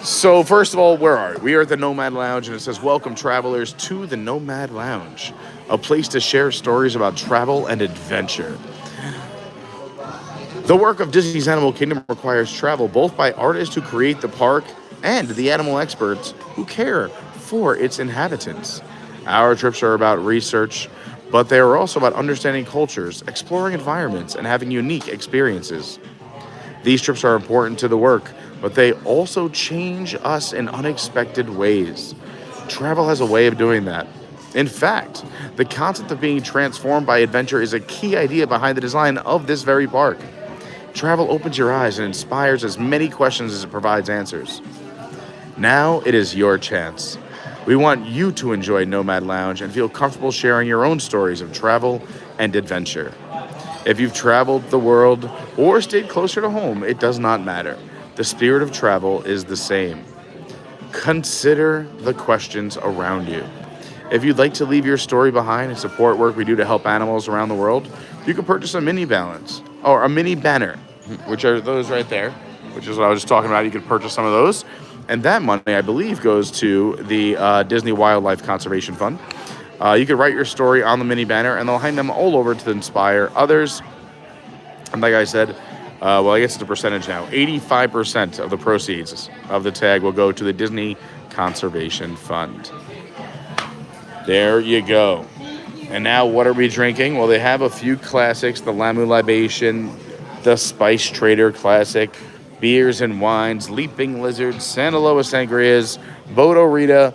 So first of all, where are we? We are at the Nomad Lounge, and it says, "Welcome travelers to the Nomad Lounge, a place to share stories about travel and adventure." The work of Disney's Animal Kingdom requires travel both by artists who create the park and the animal experts who care for its inhabitants. Our trips are about research, but they are also about understanding cultures, exploring environments, and having unique experiences. These trips are important to the work, but they also change us in unexpected ways. Travel has a way of doing that. In fact, the concept of being transformed by adventure is a key idea behind the design of this very park. Travel opens your eyes and inspires as many questions as it provides answers. Now it is your chance. We want you to enjoy Nomad Lounge and feel comfortable sharing your own stories of travel and adventure. If you've traveled the world or stayed closer to home, it does not matter. The spirit of travel is the same. Consider the questions around you. If you'd like to leave your story behind and support work we do to help animals around the world, you can purchase a mini banner, which are those right there, which is what I was just talking about. You could purchase some of those. And that money, I believe, goes to the Disney Wildlife Conservation Fund. You could write your story on the mini banner, and they'll hang them all over to inspire others. And like I said, I guess it's a percentage now. 85% of the proceeds of the tag will go to the Disney Conservation Fund. There you go. And now what are we drinking? Well, they have a few classics. The Lamu Libation, the Spice Trader Classic, beers and wines, Leaping Lizards, Sanaloa Sangrias, Bodo Rita,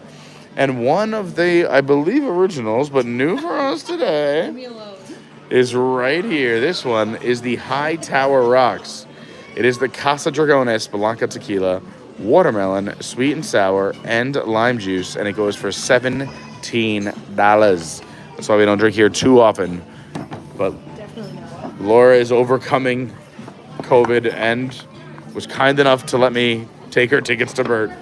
and one of the, I believe, originals, but new for us today, Leave me alone. is right here. This one is the High Tower Rocks. It is the Casa Dragones Blanca Tequila, watermelon, sweet and sour, and lime juice, and it goes for $17. That's why we don't drink here too often. But Definitely not. Laura is overcoming COVID and was kind enough to let me take her tickets to Bert.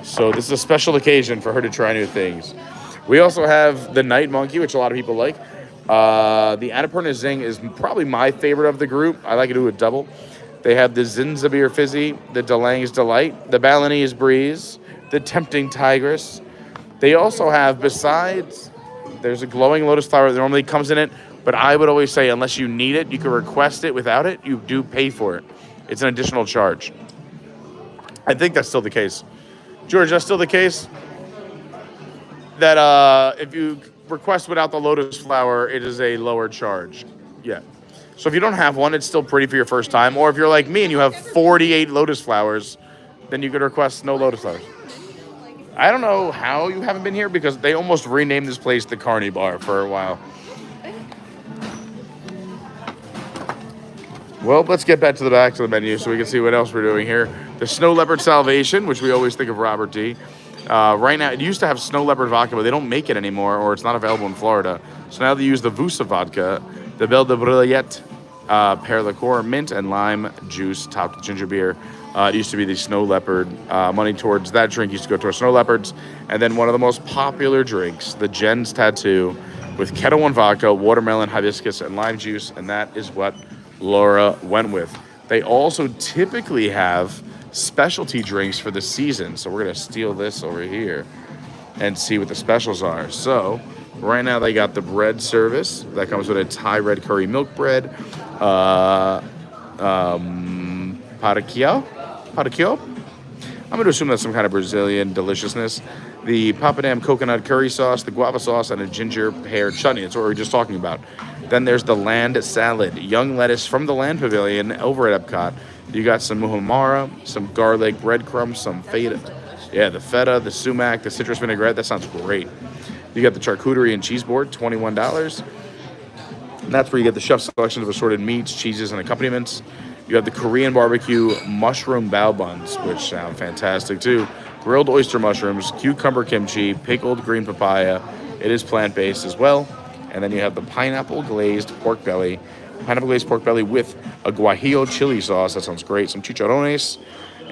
So this is a special occasion for her to try new things. We also have the Night Monkey, which a lot of people like. The Annapurna Zing is probably my favorite of the group. I like to do a double. They have the Zinzabir Fizzy, the DeLange's Delight, the Balinese Breeze, the Tempting Tigress. They also have, besides, there's a glowing lotus flower that normally comes in it, but I would always say unless you need it, you can request it. Without it, you do pay for it. It's an additional charge. I think that's still the case. George, that's still the case? That if you request without the lotus flower, it is a lower charge. Yeah. So if you don't have one, it's still pretty for your first time. Or if you're like me and you have 48 lotus flowers, then you could request no lotus flowers. I don't know how you haven't been here because they almost renamed this place the Carney Bar for a while. Well, let's get back to the menu so we can see what else we're doing here. The Snow Leopard Salvation, which we always think of Robert D. Right now, it used to have Snow Leopard vodka, but they don't make it anymore, or it's not available in Florida. So now they use the Vusa vodka, the Belle de Brillet pear liqueur, mint, and lime juice topped with ginger beer. It used to be the Snow Leopard. Money towards that drink used to go towards Snow Leopards. And then one of the most popular drinks, the Jen's Tattoo, with Ketel One vodka, watermelon, hibiscus, and lime juice. And that is what Laura went with. They also typically have specialty drinks for the season. So we're going to steal this over here and see what the specials are. So right now they got the bread service. That comes with a Thai red curry milk bread. Paracchio? I'm going to assume that's some kind of Brazilian deliciousness. The papadam coconut curry sauce, the guava sauce, and a ginger pear chutney. That's what we were just talking about. Then there's the land salad, young lettuce from the Land Pavilion over at Epcot. You got some muhammara, some garlic breadcrumbs, some feta. Yeah, the feta, the sumac, the citrus vinaigrette. That sounds great. You got the charcuterie and cheese board, $21. And that's where you get the chef's selections of assorted meats, cheeses, and accompaniments. You have the Korean barbecue mushroom bao buns, which sound fantastic too. Grilled oyster mushrooms, cucumber kimchi, pickled green papaya. It is plant-based as well. And then you have the pineapple glazed pork belly with a guajillo chili sauce. That sounds great. Some chicharrones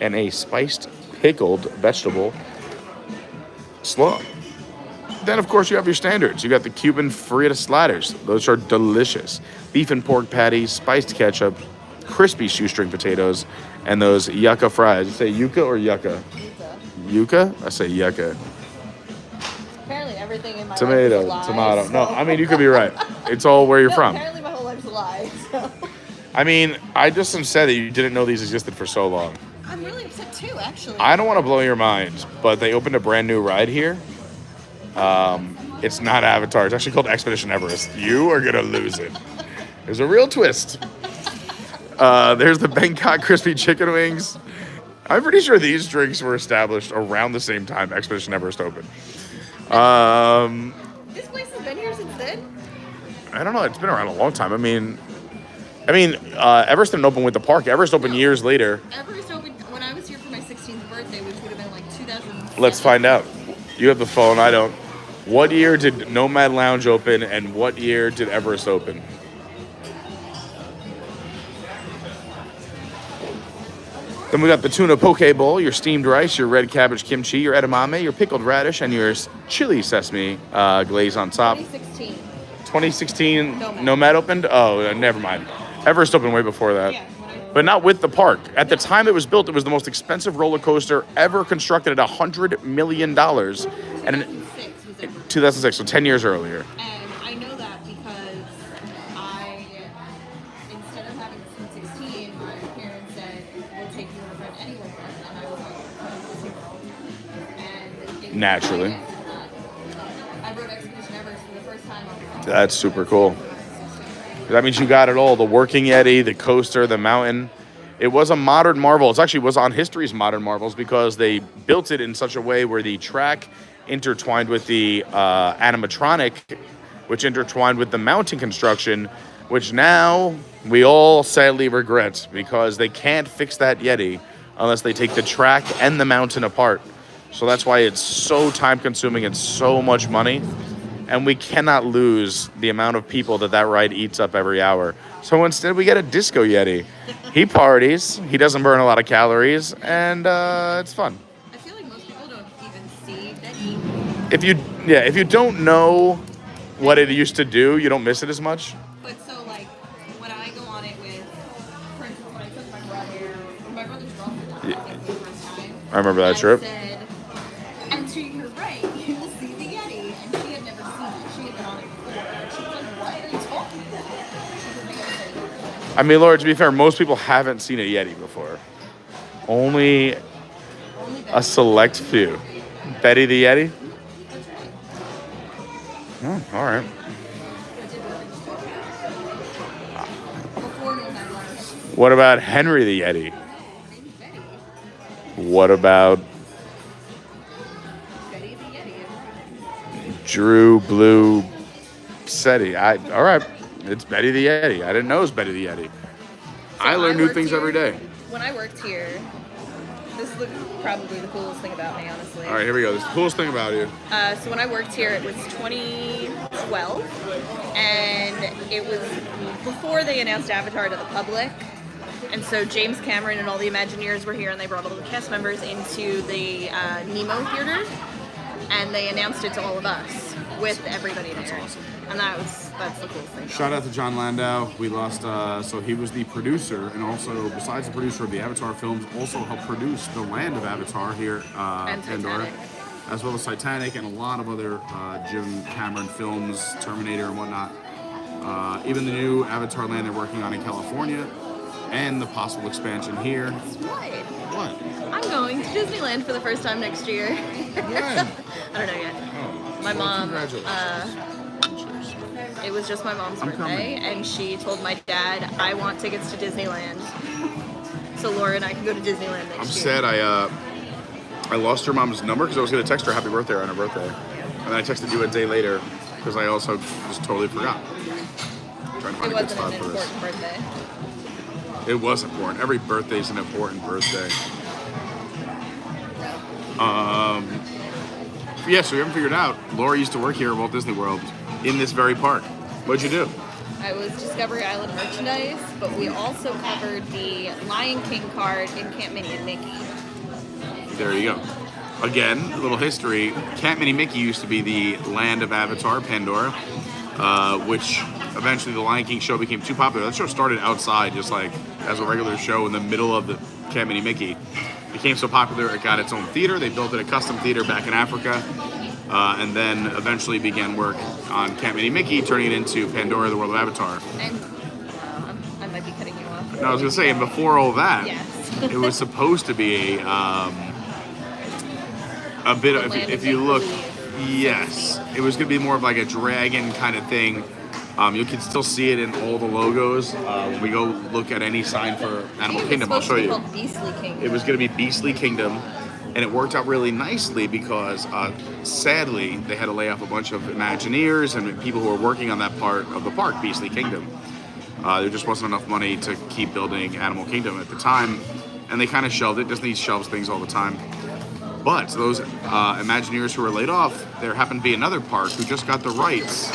and a spiced pickled vegetable slaw. Then, of course, you have your standards. You got the Cuban frita sliders. Those are delicious. Beef and pork patties, spiced ketchup, crispy shoestring potatoes, and those yucca fries. You say yucca or yucca? Yucca? I say yucca. Apparently everything in my Tomato, life is a lie, tomato. so. No, I mean, you could be right. It's all where you're No, from. apparently my whole life's a lie, so. I mean, I just said that you didn't know these existed for so long. I'm really upset too, actually. I don't want to blow your mind, but they opened a brand new ride here. It's not Avatar. It's actually called Expedition Everest. You are going to lose it. There's a real twist. There's the Bangkok crispy chicken wings. I'm pretty sure these drinks were established around the same time Expedition Everest opened. This place has been here since then? I don't know. It's been around a long time. I mean, Everest didn't open with the park. Everest opened years later. Everest opened when I was here for my 16th birthday, which would have been like 2007. Let's find out. You have the phone. I don't. What year did Nomad Lounge open, and what year did Everest open? Then we got the tuna poke bowl, your steamed rice, your red cabbage kimchi, your edamame, your pickled radish, and your chili sesame glaze on top. 2016. 2016 Nomad opened? Oh, never mind. Everest opened way before that. Yeah. But not with the park. At the time it was built, it was the most expensive roller coaster ever constructed at $100 million. And in 2006 was it? 2006, so 10 years earlier. And I know that because instead of having this in 16, my parents said, we'll take you and a friend anywhere. And I was like, Disney World. And it Naturally. I rode Expedition Everest for the first time on the That's super cool. That means you got it all. The working Yeti, the coaster, the mountain. It was a modern marvel. It actually was on history's modern marvels because they built it in such a way where the track intertwined with the animatronic, which intertwined with the mountain construction, which now we all sadly regret because they can't fix that Yeti unless they take the track and the mountain apart. So that's why it's so time consuming and so much money. And we cannot lose the amount of people that ride eats up every hour. So instead, we get a disco Yeti. He parties, he doesn't burn a lot of calories, and it's fun. I feel like most people don't even see that If you don't know what it used to do, you don't miss it as much. But so, like, when I go on it with, for instance, when I took my brother's girlfriend on it for the first time. I remember that trip. I said, and to your right, you will see the Yeti. And she had never seen it. She had been on it before. And she was like, what are you talking about? I mean, Laura, to be fair, most people haven't seen a Yeti before. Only a select few. Betty the Yeti? Oh, all right. Before Nomad Lounge. What about Henry the Yeti? Maybe Betty. What about Betty the Yeti. Drew Blue SETI? All right. It's Betty the Yeti. I didn't know it was Betty the Yeti. I learn new worked things here- every day. When I worked here, this is probably the coolest thing about me, honestly. All right, here we go. This is the coolest thing about you. So when I worked here, it was 2012, and it was before they announced Avatar to the public. And so James Cameron and all the Imagineers were here, and they brought all the cast members into the Nemo Theater, and they announced it to all of us with everybody there. That's awesome. And that's the coolest thing. Shout out to John Landau. We lost, so he was the producer, and also, besides the producer of the Avatar films, also helped produce the land of Avatar here And Pandora, Titanic. as well as Titanic and a lot of other Jim Cameron films, Terminator and whatnot. Even the new Avatar land they're working on in California, and the possible expansion here. What? What? I'm going to Disneyland for the first time next year. When? I don't know yet. Oh, My mom, congratulations. it was just my mom's I'm birthday, coming. and she told my dad, I want tickets to Disneyland. So Laura and I can go to Disneyland next I'm year. sad I lost your mom's number because I was going to text her happy birthday on her birthday. And then I texted you a day later because I also just totally forgot. Trying It a good wasn't spot an for this. important birthday. It was important. Every birthday is an important birthday. Yeah, so we haven't figured out. Laura used to work here at Walt Disney World in this very park. What'd you do? I was Discovery Island merchandise, but we also covered the Lion King card in Camp Minnie and Mickey. There you go. Again, a little history. Camp Minnie Mickey used to be the land of Avatar, Pandora, which eventually the Lion King show became too popular. That show started outside, just like as a regular show in the middle of the Camp Minnie Mickey. Became so popular, it got its own theater. They built it a custom theater back in Africa, and then eventually began work on Camp Minnie Mickey, turning it into Pandora, the World of Avatar. And I might be cutting you off. No, I was gonna say, and before all that, Yes. it was supposed to be a bit of, if you look, yes, it was gonna be more of like a dragon kind of thing. You can still see it in all the logos. When we go look at any sign for Animal Kingdom, I'll show you. Called Beastly Kingdom. It was going to be Beastly Kingdom, and it worked out really nicely because, sadly, they had to lay off a bunch of Imagineers and people who were working on that part of the park, Beastly Kingdom. There just wasn't enough money to keep building Animal Kingdom at the time, and they kind of shelved it. Disney shelves things all the time. But those Imagineers who were laid off, there happened to be another park who just got the rights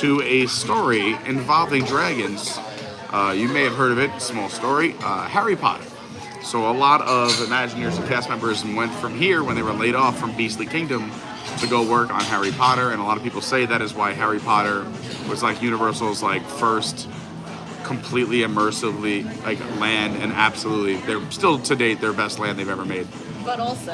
to a story involving dragons. You may have heard of it, small story, Harry Potter. So a lot of Imagineers and cast members went from here when they were laid off from Beastly Kingdom to go work on Harry Potter, and a lot of people say that is why Harry Potter was like Universal's like first completely immersively like land, and absolutely they're still to date their best land they've ever made. But also,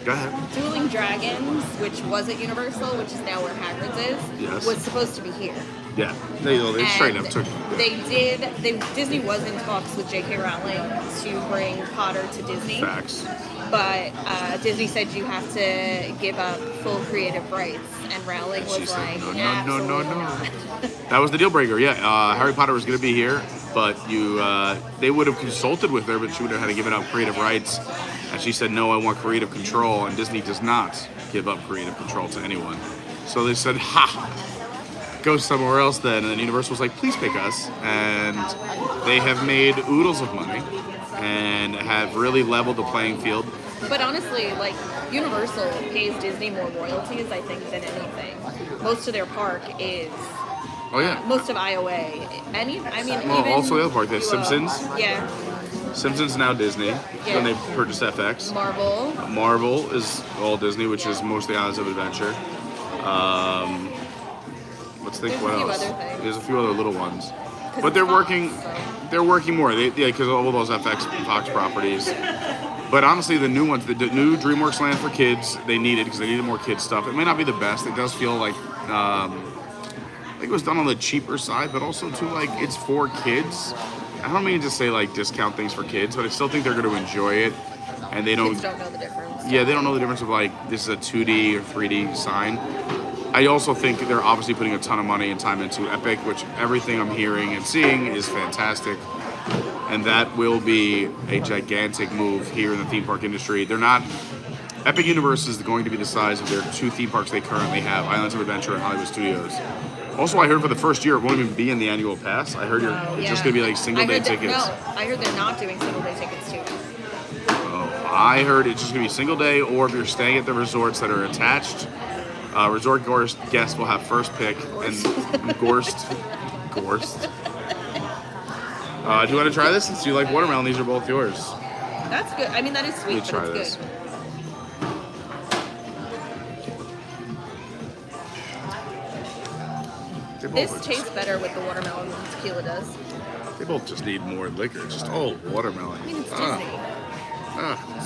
Go ahead. Dueling Dragons, which was at Universal, which is now where Hagrid's is, Yes. was supposed to be here. Yeah, they straight up took. Disney was in talks with J.K. Rowling to bring Potter to Disney. Facts. But Disney said you have to give up full creative rights, and Rowling She was said, like, no. absolutely not. That was the deal breaker. Yeah, Harry Potter was going to be here, but they would have consulted with her, but she would have had to give up creative rights. And she said, no, I want creative control, and Disney does not give up creative control to anyone. So they said, ha, go somewhere else then. And then Universal was like, please pick us. And they have made oodles of money and have really leveled the playing field. But honestly, like, Universal pays Disney more royalties, I think, than anything. Most of their park is... Oh, yeah. Most of IOA. Well, even also the other park, there's UO. Simpsons. Yeah. Simpsons now Disney, when they purchased FX. Marvel. Marvel is all Disney, which is mostly Islands of Adventure. Let's think There's what a few else. other things. There's a few other little ones. 'Cause But they're it's Fox, working. so. They're working more. Because all those FX Fox properties. But honestly, the new ones, the new DreamWorks Land for kids, they needed because they needed more kids stuff. It may not be the best. It does feel like I think it was done on the cheaper side, but also too like it's for kids. I don't mean to say like discount things for kids, but I still think they're going to enjoy it, and they Kids don't know the difference. yeah, they don't know the difference of like this is a 2D or 3D sign. I also think they're obviously putting a ton of money and time into Epic, which everything I'm hearing and seeing is fantastic. And that will be a gigantic move here in the theme park industry. They're not... Epic Universe is going to be the size of their two theme parks they currently have, Islands of Adventure and Hollywood Studios. Also, I heard for the first year it won't even be in the annual pass. I heard it's just going to be like single-day tickets. I heard they're not doing single-day tickets too. I heard it's just going to be single day, or if you're staying at the resorts that are attached, resort guests will have first pick. And Gorst. Do you want to try this? Since you like watermelon, these are both yours. That's good. I mean, that is sweet, Let me try but it's this. good. This tastes better with the watermelon than tequila does. They both just need more liquor. Just all watermelon. I mean, it's Disney.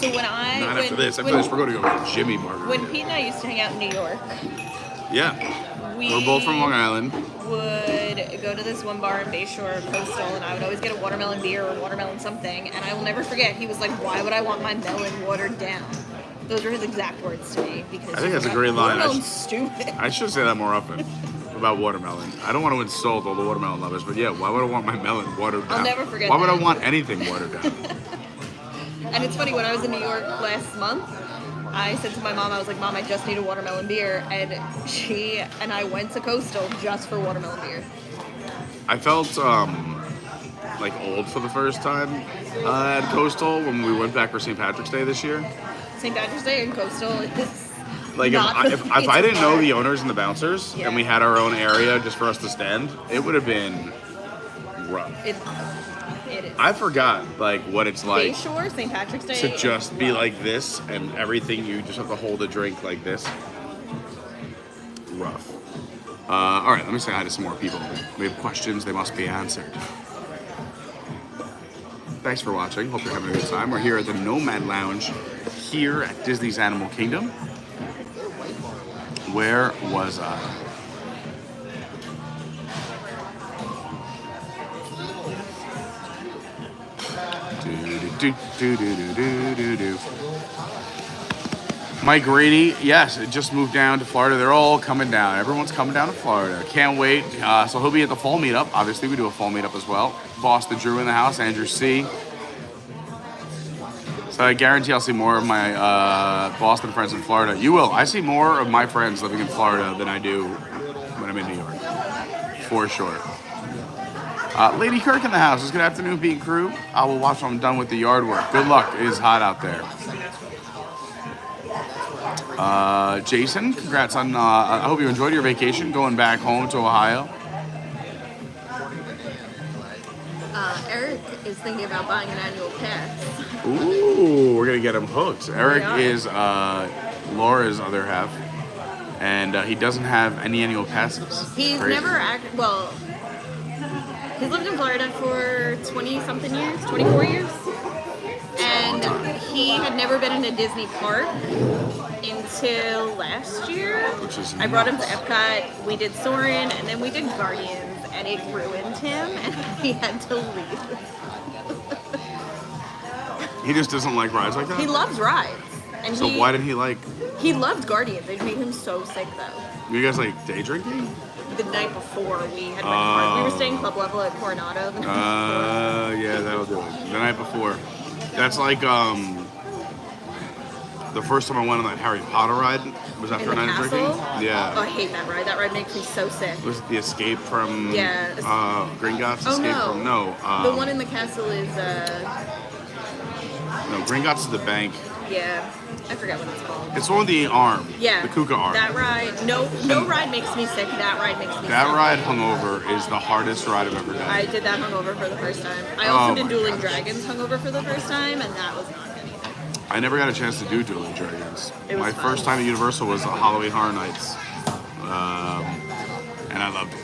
So when Not after this. After this, we're going to go get Jimmy Margarita. When Pete and I used to hang out in New York, Yeah. We're both from Long Island. would go to this one bar in Bayshore Coastal, and I would always get a watermelon beer or watermelon something, and I will never forget, he was like, why would I want my melon watered down? Those were his exact words to me. Because I think that's a great line. Watermelon's stupid. I should say that more often about watermelon. I don't want to insult all the watermelon lovers, but yeah, why would I want my melon watered down? I'll never forget Why would I that. want anything watered down? And it's funny, when I was in New York last month, I said to my mom, I was like, Mom, I just need a watermelon beer. And she and I went to Coastal just for watermelon beer. I felt like old for the first time at Coastal when we went back for St. Patrick's Day this year. St. Patrick's Day and Coastal is Like not if I didn't know the owners and the bouncers Yeah. and we had our own area just for us to stand, it would have been rough. It is. I forgot like what it's like Bayshore, St. Patrick's Day. to just is be rough. like this and everything you just have to hold a drink like this. Rough. All right, let me say hi to some more people. We have questions, they must be answered. Thanks for watching. Hope you're having a good time. We're here at the Nomad Lounge here at Disney's Animal Kingdom. Where was I? Do. Mike Grady, yes, it just moved down to Florida. They're all coming down. Everyone's coming down to Florida. Can't wait. So he'll be at the fall meetup. Obviously, we do a fall meetup as well. Boston Drew in the house. Andrew C. So I guarantee I'll see more of my Boston friends in Florida. You will. I see more of my friends living in Florida than I do when I'm in New York. For sure. Lady Kirk in the house. It's good afternoon, Pete Crew. I will watch when I'm done with the yard work. Good luck. It is hot out there. Jason, congrats on, I hope you enjoyed your vacation going back home to Ohio. Eric is thinking about buying an annual pass. Ooh, we're going to get him hooked. Eric are. is Laura's other half, and he doesn't have any annual passes. He's Crazy. never well, he's lived in Florida for 20-something years, 24 years. And he had never been in a Disney park until last year. Which is I brought him to Epcot, we did Soarin', and then we did Guardians, and it ruined him, and he had to leave. He just doesn't like rides like that? He loves rides. And So why did he like, He loved Guardians. It made him so sick, though. you guys like day drinking? The night before, we had we were staying club level at Coronado. The night before. Yeah, that'll do it. The night before. That's like, the first time I went on that Harry Potter ride was after a In the night of drinking. castle? Oh, I Yeah. hate that ride. That ride makes me so sick. Was it the escape from Yeah. Gringotts? Oh, Escape no. from no. The one in the castle is, No, Gringotts is the bank. yeah, I forget what it's called. It's on the arm. Yeah. The Kuka arm. That ride, no ride makes me sick. That ride makes me That sick. ride hungover is the hardest ride I've ever done. I did that hungover for the first time. I also Oh did my Dueling gosh. Dragons hungover for the first time, and that was not good either. I never got a chance to do Dueling Dragons. It was My fun. first time at Universal was Halloween Horror Nights. And I loved it.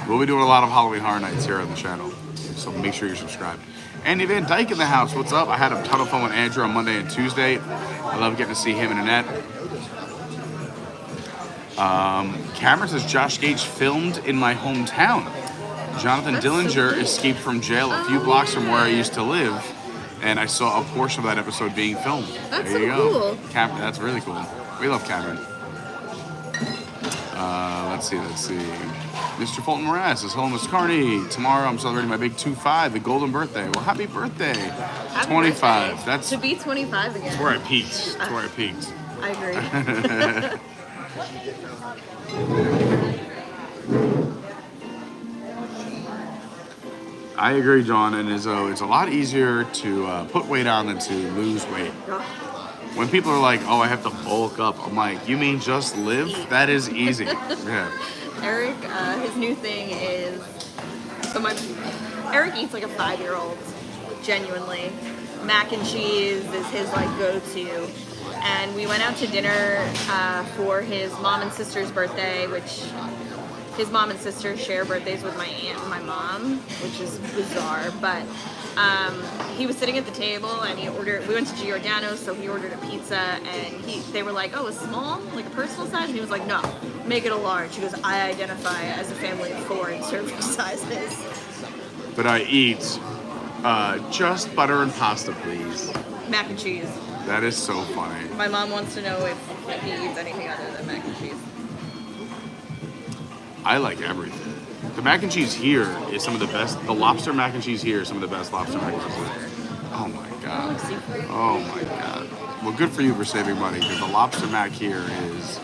We'll be doing a lot of Halloween Horror Nights here on the channel, so make sure you're subscribed. Andy Van Dyke in the house, what's up? I had a ton of fun with Andrew on Monday and Tuesday. I love getting to see him and Annette. Cameron says Josh Gage filmed in my hometown. Jonathan That's so Dillinger cool. escaped from jail a few blocks from where I used to live, and I saw a portion of that episode being filmed. That's there you so go. cool. That's really cool. We love Cameron. Let's see. Mr. Fulton Morass says, hello, Mr. Carney. Tomorrow I'm celebrating my big 2-5, the golden birthday. Well, happy birthday. Happy 25. birthday. That's to be 25 again. where I peaked. That's where I peaked. I agree. I agree, John and Izzo. It's a lot easier to put weight on than to lose weight. When people are like, oh, I have to bulk up, I'm like, you mean just live? That is easy. Yeah. Eric, his new thing is, Eric eats like a 5-year-old, genuinely. Mac and cheese is his like go-to. And we went out to dinner for his mom and sister's birthday, which his mom and sister share birthdays with my aunt and my mom, which is bizarre, but he was sitting at the table and we went to Giordano's, so he ordered a pizza, and they were like, oh, a small, like a personal size? And he was like, no, make it a large. He goes, I identify as a family of 4 in serving sizes. But I eat just butter and pasta, please. Mac and cheese. That is so funny. My mom wants to know if he eats anything other than mac and cheese. I like everything. The mac and cheese here is some of the best. The lobster mac and cheese here is some of the best lobster mac and cheese. Oh my god. Oh my god. Well, good for you for saving money, because the lobster mac here is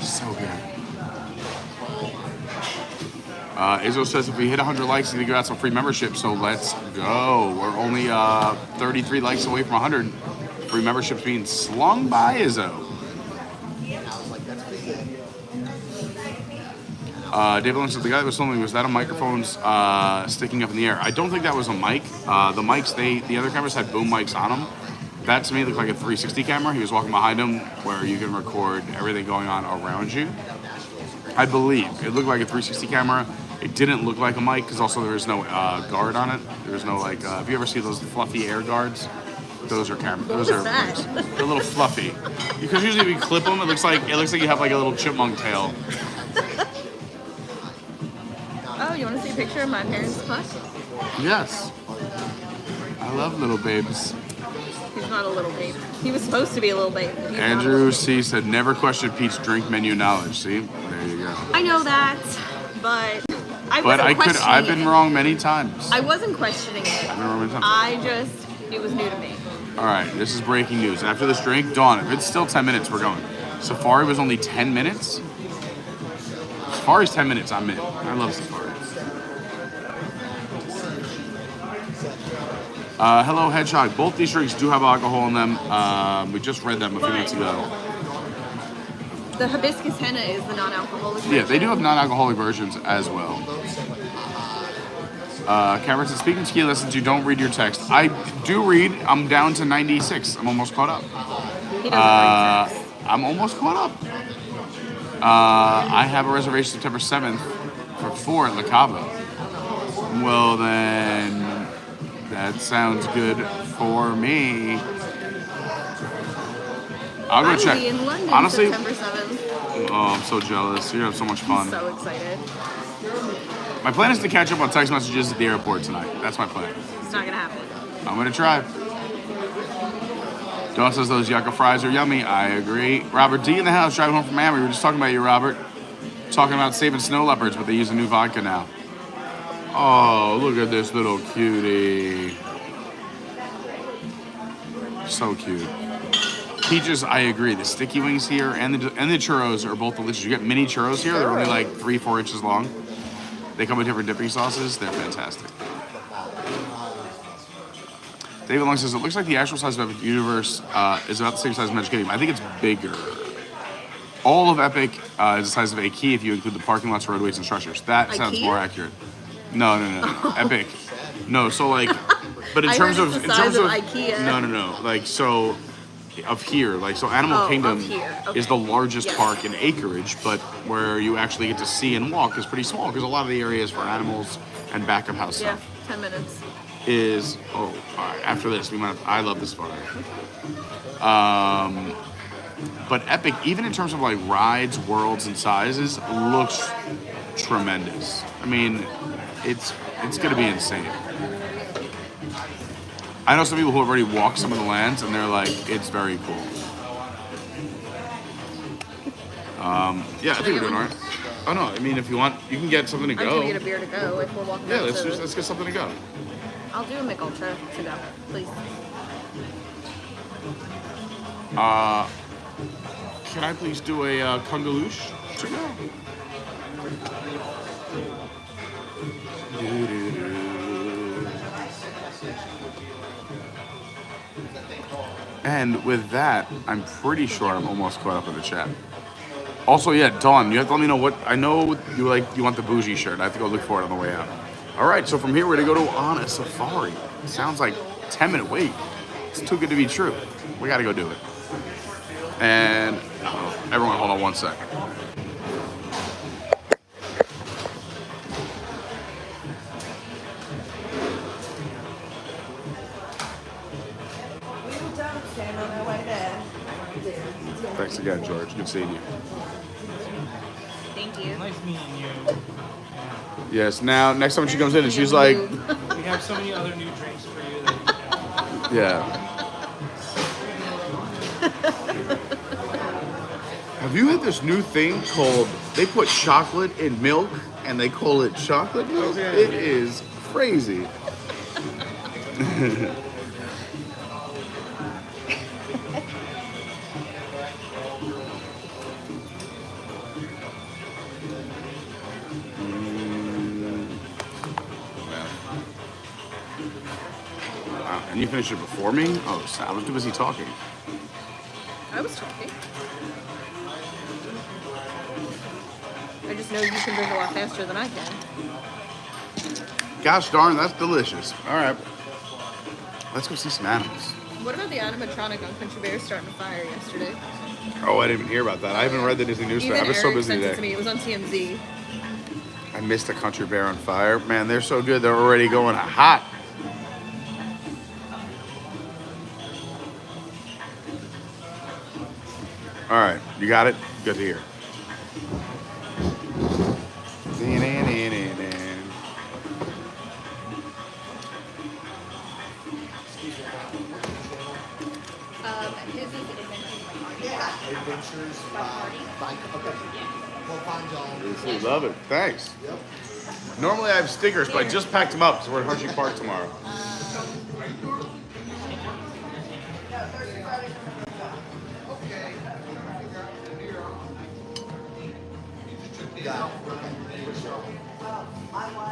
so good. Izzo says if we hit 100 likes, he's gonna give out some free membership. So let's go. We're only 33 likes away from 100. Free memberships being slung by Izzo. David Lynch said the guy that was filming, was that a microphone's sticking up in the air? I don't think that was a mic. The mics, the other cameras had boom mics on them. That to me looked like a 360 camera. He was walking behind him where you can record everything going on around you. I believe it looked like a 360 camera. It didn't look like a mic because also there was no guard on it. There was no like. Have you ever seen those fluffy air guards? Those are cameras. Those are they're a little fluffy. Because usually if you clip them, it looks like you have like a little chipmunk tail. Oh, you want to see a picture of my parents' puck? Yes. I love little babes. He's not a little babe. He was supposed to be a little babe. Andrew C said, never question Pete's drink menu knowledge. See? There you go. I know that, but I've been wrong many times. I wasn't questioning it. I've been wrong many times. It was new to me. All right, this is breaking news. After this drink, Dawn, if it's still 10 minutes, we're going. Safari was only 10 minutes. Safari's 10 minutes, I'm in. I love Safari. Hello, Hedgehog. Both these drinks do have alcohol in them. We just read them a few minutes ago. The hibiscus henna is the non-alcoholic version. Yeah, they do have non-alcoholic versions as well. Cameron said, speaking of ski lessons, you don't read your text. I do read. I'm down to 96. I'm almost caught up. He doesn't read text. I'm almost caught up. I have a reservation September 7th for 4 at La Cava. Well, then... that sounds good for me. I'll go check. Be in London honestly, September 7th. Oh, I'm so jealous. You're gonna have so much fun. I'm so excited. My plan is to catch up on text messages at the airport tonight. That's my plan. It's not gonna happen. I'm gonna try. Dawn says those yucca fries are yummy. I agree. Robert D in the house driving home from Miami. We were just talking about you, Robert. Talking about saving snow leopards, but they use a new vodka now. Oh, look at this little cutie. So cute. Peaches, I agree. The sticky wings here and the churros are both delicious. You get mini churros here. They're only like 3-4 inches long. They come with different dipping sauces. They're fantastic. David Long says, it looks like the actual size of Epic Universe is about the same size as Magic Kingdom. I think it's bigger. All of Epic is the size of a key if you include the parking lots, roadways, and structures. That sounds more accurate. No. Epic. No, so like, but in terms of IKEA. No. Like, so of here, like, so Animal Kingdom is the largest park in acreage, but where you actually get to see and walk is pretty small because a lot of the areas for animals and back of house stuff 10 minutes is all right. After this, I love this part. But Epic, even in terms of like rides, worlds, and sizes, looks tremendous. I mean, it's gonna be insane. I know some people who have already walked some of the lands, and they're like, it's very cool. Yeah, I think we're doing all right. Oh no, I mean, if you want, you can get something to go. I'm gonna get a beer to go if we're walking. Yeah, let's get something to go. I'll do a Mick Ultra to go, please. Can I please do a Kungaloosh to go? And with that, I'm pretty sure I'm almost caught up in the chat. Also, yeah, Dawn, you have to let me know what, I know you want the bougie shirt. I have to go look for it on the way out. All right, so from here, we're gonna go to on a safari. Sounds like 10-minute wait. It's too good to be true. We gotta go do it. And everyone, hold on 1 sec. Thanks again, George. Good seeing you. Thank you. Nice meeting you. Yes, now, next time she comes in and she's like... We have so many other new drinks for you that you Yeah. Have you had this new thing called, they put chocolate in milk and they call it chocolate milk? It is crazy. Wow, and you finished it before me? Oh, I was too busy talking. I was talking. I just know you can drink a lot faster than I can. Gosh darn, that's delicious. All right. Let's go see some animals. What about the animatronic on Country Bear starting a fire yesterday? Oh, I didn't even hear about that. I haven't read the Disney news story. I was so busy sent it today. to me. It was on TMZ. I missed the Country Bear on fire. Man, they're so good. They're already going hot. All right, you got it? Good to hear. His is Adventures by okay. We'll find y'all. We love it. Thanks. Normally I have stickers, but I just packed them up, so we're at Hershey Park tomorrow.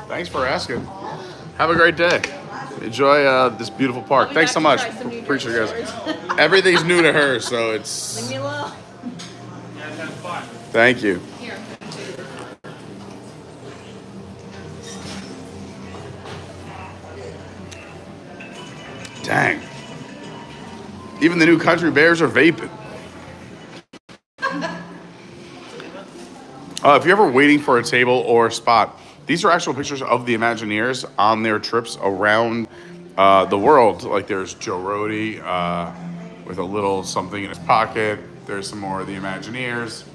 Thanks for asking. Have a great day. Enjoy this beautiful park. I'll be Thanks so back much. to try some new Appreciate you drink guys. Everything's new to her, so it's. Leave me alone. Guys, have fun. Thank you. Here. Dang. Even the new Country Bears are vaping. If you're ever waiting for a table or a spot, these are actual pictures of the Imagineers on their trips around the world. Like there's Joe Rody with a little something in his pocket. There's some more of the Imagineers.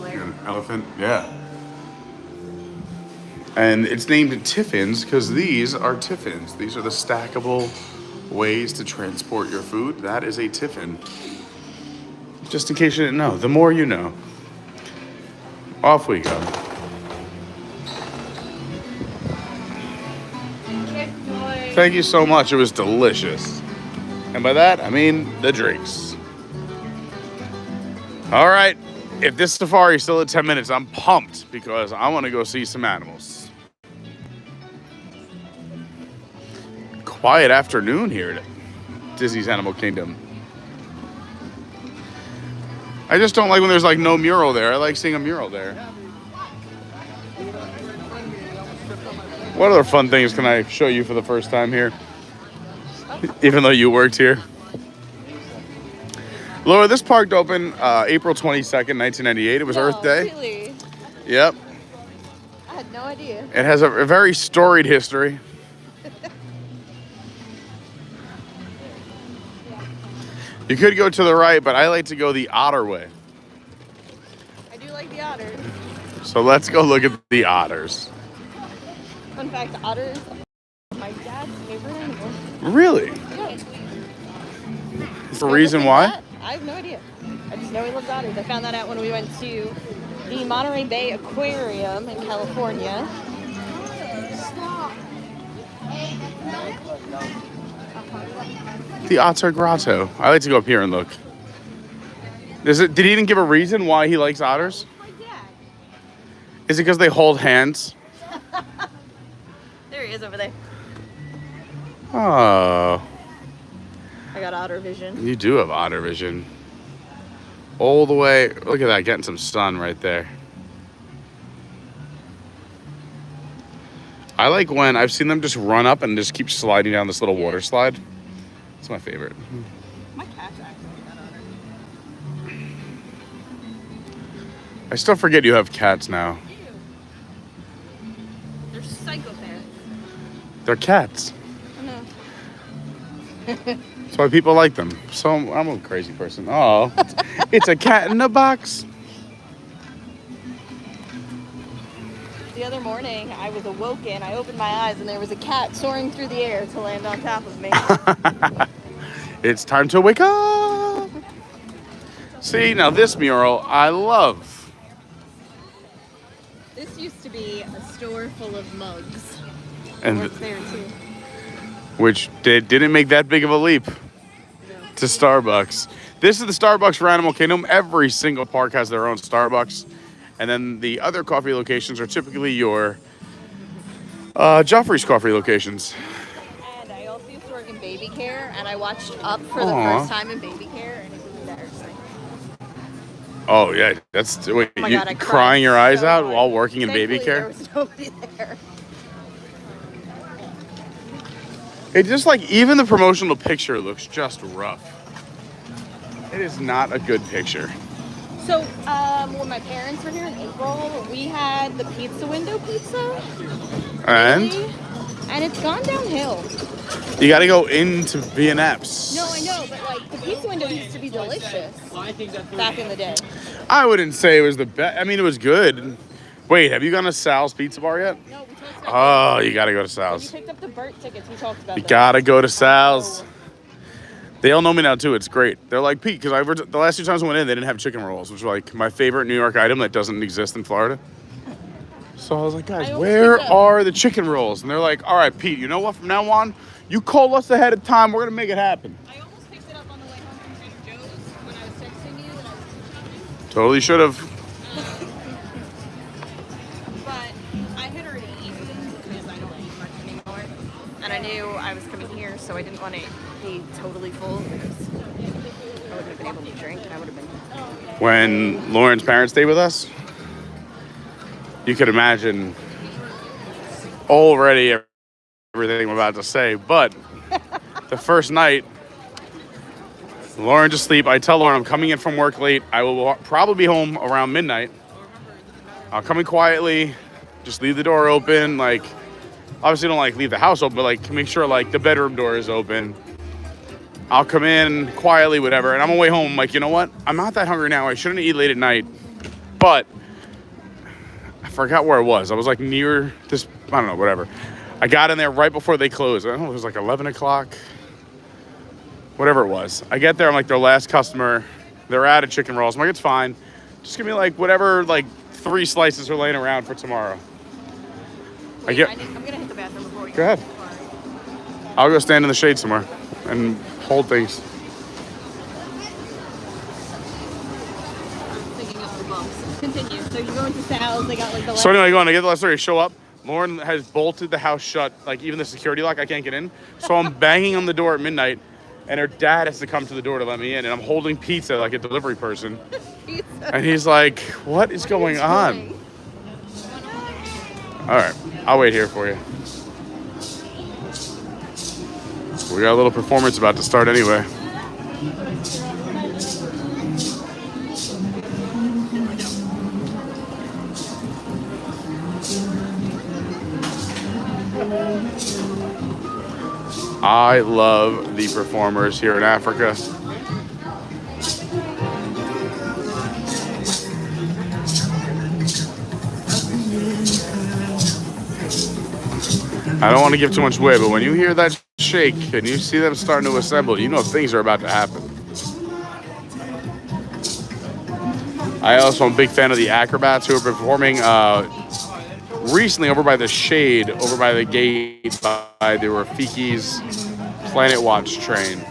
An elephant, yeah. And it's named Tiffins because these are Tiffins. These are the stackable ways to transport your food. That is a Tiffin. Just in case you didn't know, the more you know. Off we go. Thank you so much. It was delicious. And by that, I mean the drinks. All right. If this safari is still at 10 minutes, I'm pumped because I want to go see some animals. Quiet afternoon here at Disney's Animal Kingdom. I just don't like when there's like no mural there. I like seeing a mural there. What other fun things can I show you for the first time here? Even though you worked here. Laura, this park opened April 22nd, 1998. It was Earth Day. Really? Yep. I had no idea. It has a very storied history. You could go to the right, but I like to go the otter way. I do like the otters. So let's go look at the otters. Fun fact, otters are my dad's favorite animal. Really? Yeah. Is the reason why? That? I have no idea. I just know he loves otters. I found that out when we went to the Monterey Bay Aquarium in California. The Otter Grotto. I like to go up here and look. Did he even give a reason why he likes otters? My dad. Is it because they hold hands? There he is over there. Oh, I got otter vision. you do have otter vision. All the way. Look at that, getting some sun right there. I like when I've seen them just run up and just keep sliding down this little water slide. It's my favorite. My cat's acting like that otter. I still forget you have cats now. They're psychopaths. They're cats. I know. That's why people like them. So I'm a crazy person. Oh, it's a cat in a box. The other morning, I was awoken. I opened my eyes, and there was a cat soaring through the air to land on top of me. It's time to wake up. See, now this mural I love. This used to be a store full of mugs. And Worked there too. which didn't make that big of a leap to Starbucks. This is the Starbucks for Animal Kingdom. Every single park has their own Starbucks. And then the other coffee locations are typically your Joffrey's coffee locations. And I also used to work in baby care, and I watched Up for the Aw. first time in baby care, and it was embarrassing. Oh yeah, that's wait, Oh my you God, I cried crying your eyes so out hard. while working in baby Thankfully, care. there was nobody there. It just like even the promotional picture looks just rough. It is not a good picture. So, when my parents were here in April, we had the pizza window pizza. And And it's gone downhill. you got to go into B&F's. No, I know, but like the pizza window used to be delicious back in the day. I wouldn't say it was the best. I mean, it was good. Wait, have you gone to Sal's Pizza Bar yet? No, we talked about Oh, you got to go to You Sal's. picked up the Burt tickets. We talked about You that. got to go to Sal's. They all know me now too. It's great. They're like, Pete, because the last 2 times I went in, they didn't have chicken rolls, which was like my favorite New York item that doesn't exist in Florida. So I was like, guys, I always where pick up- are the chicken rolls? And they're like, all right, Pete, you know what? From now on, you call us ahead of time. We're going to make it happen. I almost picked it up on the way home from Trader Joe's when I was texting you and I was Totally should have. But I had already eaten because I don't eat much anymore. And I knew I was coming here, so I didn't want to be totally full because I wouldn't have been able to drink. I would have been. When Lauren's parents stayed with us, you could imagine already everything I'm about to say. But the first night, Lauren's asleep. I tell Lauren I'm coming in from work late. I will probably be home around midnight. I'll come in quietly, just leave the door open. Like, obviously don't like leave the house open, but like make sure like the bedroom door is open. I'll come in quietly, whatever. And I'm on my way home. I'm like, you know what? I'm not that hungry now. I shouldn't eat late at night. But I forgot where I was. I was like near this, I don't know, whatever. I got in there right before they closed. I don't know, it was like 11 o'clock. Whatever it was. I get there, I'm like their last customer. They're out of chicken rolls. I'm like, it's fine. Just give me like whatever, like 3 slices are laying around for tomorrow. I'm gonna hit the bathroom before we Go ahead. I'll go stand in the shade somewhere and hold things. Thinking of the bumps. Continue. So you go into Sal's. They got like the last. So anyway, going to get the last story. Show up. Lauren has bolted the house shut. Like even the security lock, I can't get in. So I'm banging on the door at midnight, and her dad has to come to the door to let me in. And I'm holding pizza like a delivery person. pizza. And he's like, "What is going on?" All right, I'll wait here for you. We got a little performance about to start anyway. I love the performers here in Africa. I don't want to give too much away, but when you hear that shake and you see them starting to assemble, you know things are about to happen. I also am a big fan of the acrobats who are performing recently over by the shade, over by the gate, by the Rafiki's Planet Watch train.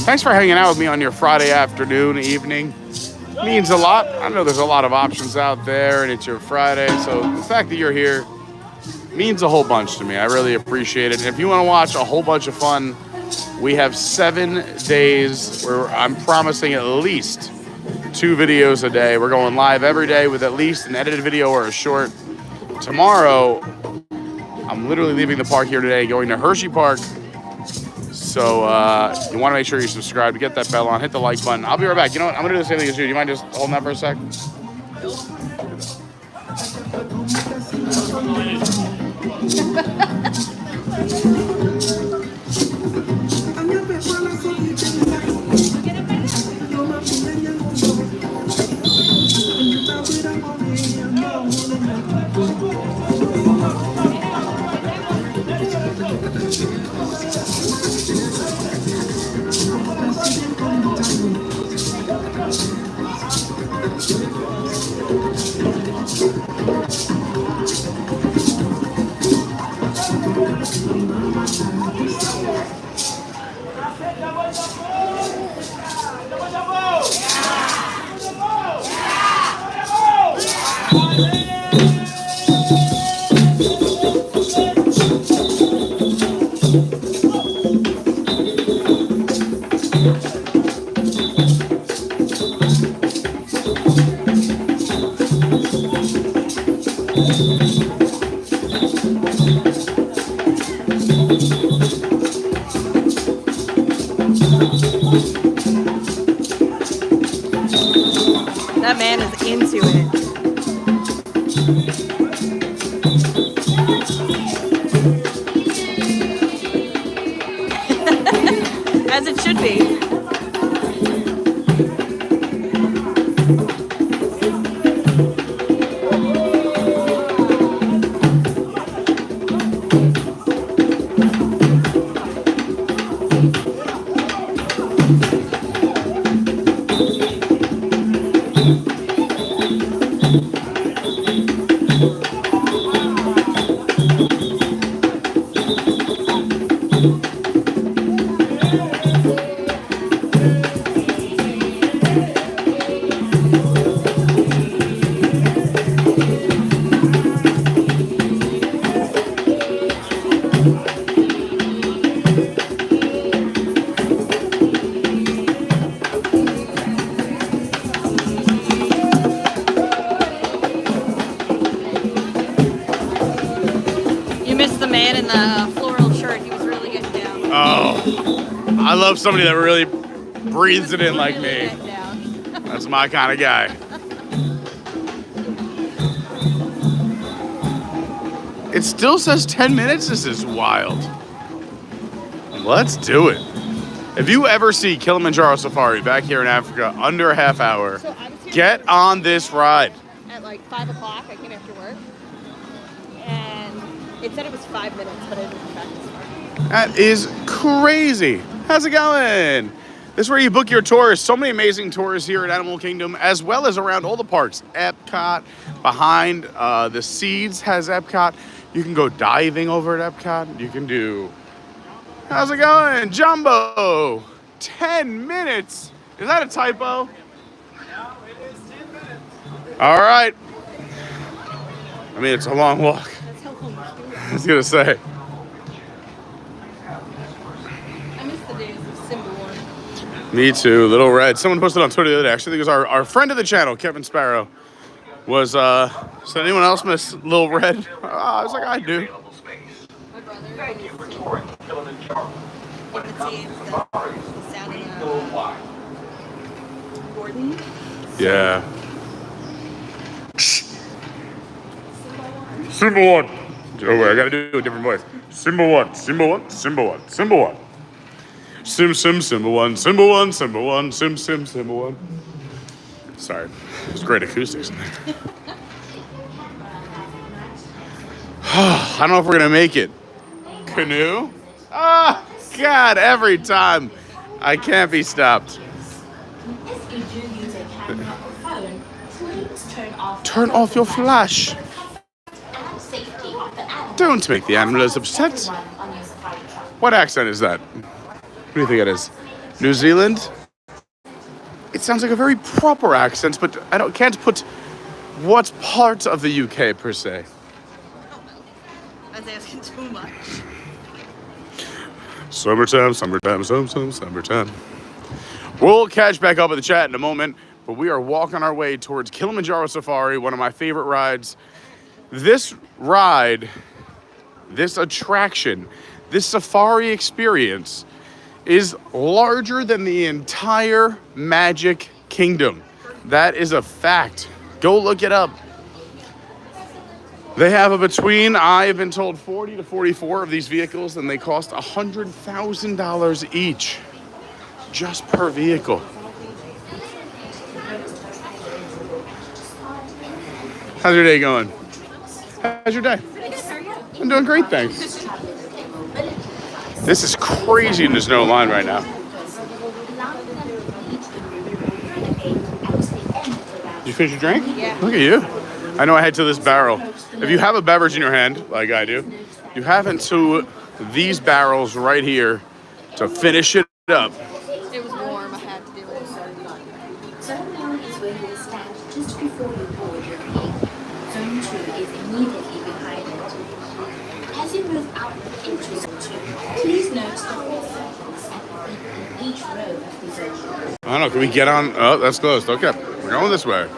Thanks for hanging out with me on your Friday afternoon, evening. Means a lot. I know there's a lot of options out there and it's your Friday, so the fact that you're here means a whole bunch to me. I really appreciate it. And if you want to watch a whole bunch of fun, we have 7 days where I'm promising at least 2 videos a day. We're going live every day with at least an edited video or a short. Tomorrow, I'm literally leaving the park here today, going to Hershey Park. So you want to make sure you subscribe, to get that bell on, hit the like button. I'll be right back. You know what? I'm going to do the same thing as you. Do you mind just holding that for a sec? That man is into it. As it should be. I love somebody that really breathes it in like me. That's my kind of guy. It still says 10 minutes? This is wild. Let's do it. If you ever see Kilimanjaro Safari back here in Africa under a half hour, get on this ride. At like 5 o'clock, I came after work. And it said it was 5 minutes, but I didn't come back this far. That is crazy. How's it going? This is where you book your tours. So many amazing tours here at Animal Kingdom, as well as around all the parks. Epcot, behind the Seeds has Epcot. You can go diving over at Epcot. You can do... How's it going? Jumbo! 10 minutes! Is that a typo? No, it is 10 minutes. All right. I mean, it's a long walk. That's how long I was gonna say. I miss the days of Simba One. Me too, Little Red. Someone posted on Twitter the other day. Actually, I think it was our friend of the channel, Kevin Sparrow, was, so anyone else miss Little Red? I was like, I do. My brother. Thank you for touring Kilimanjaro. You can see the sound of Gordon. Yeah. Simba One. Oh, wait, I gotta do a different voice. Simba One, Simba One, Simba One, Simba One. Simba One, Simba One, Simba One, Simba One. Sorry, there's great acoustics in there. I don't know if we're gonna make it. Canoe? Ah, God, every time. I can't be stopped. If you do use a camera or phone, please Turn off your flash. and safety of the animal. Don't make the animals upset. On your safari truck. What accent is that? What do you think it is? New Zealand? It sounds like a very proper accent, but I can't put what part of the UK per se. I was asking too much. Summertime, summertime. We'll catch back up with the chat in a moment, but we are walking our way towards Kilimanjaro Safari, one of my favorite rides. This ride, this attraction, this safari experience is larger than the entire Magic Kingdom. That is a fact. Go look it up. They have I've been told 40 to 44 of these vehicles, and they cost $100,000 each, just per vehicle. How's your day going? How's your day? I'm doing great, thanks. This is crazy and there's no line right now. Did you finish your drink? Yeah. Look at you. I know I head to this barrel. If you have a beverage in your hand, like I do, you have into these barrels right here to finish it up. where you will stand just before you board your vehicle. Zone 2 is immediately behind it. As you move out into Zone 2, please note the four circles in each row of the zone. I don't know. Can we get on? Oh, that's closed. Okay. We're going this way.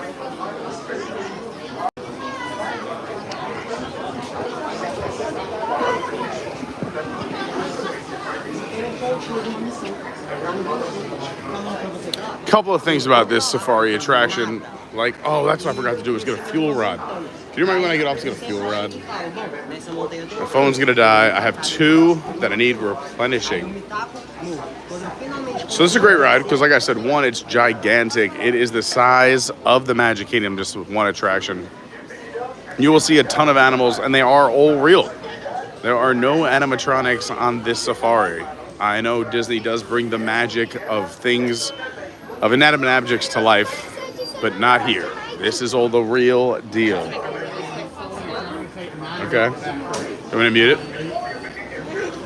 Couple of things about this safari attraction. Like, oh, that's what I forgot to do is get a fuel rod. Can you remind me when I get off to get a fuel rod? My phone's gonna die. I have 2 that I need replenishing. So this is a great ride because, like I said, 1, it's gigantic. It is the size of the Magic Kingdom just with 1 attraction. You will see a ton of animals, and they are all real. There are no animatronics on this safari. I know Disney does bring the magic of things, of inanimate objects to life, but not here. This is all the real deal. Okay. I'm gonna mute it.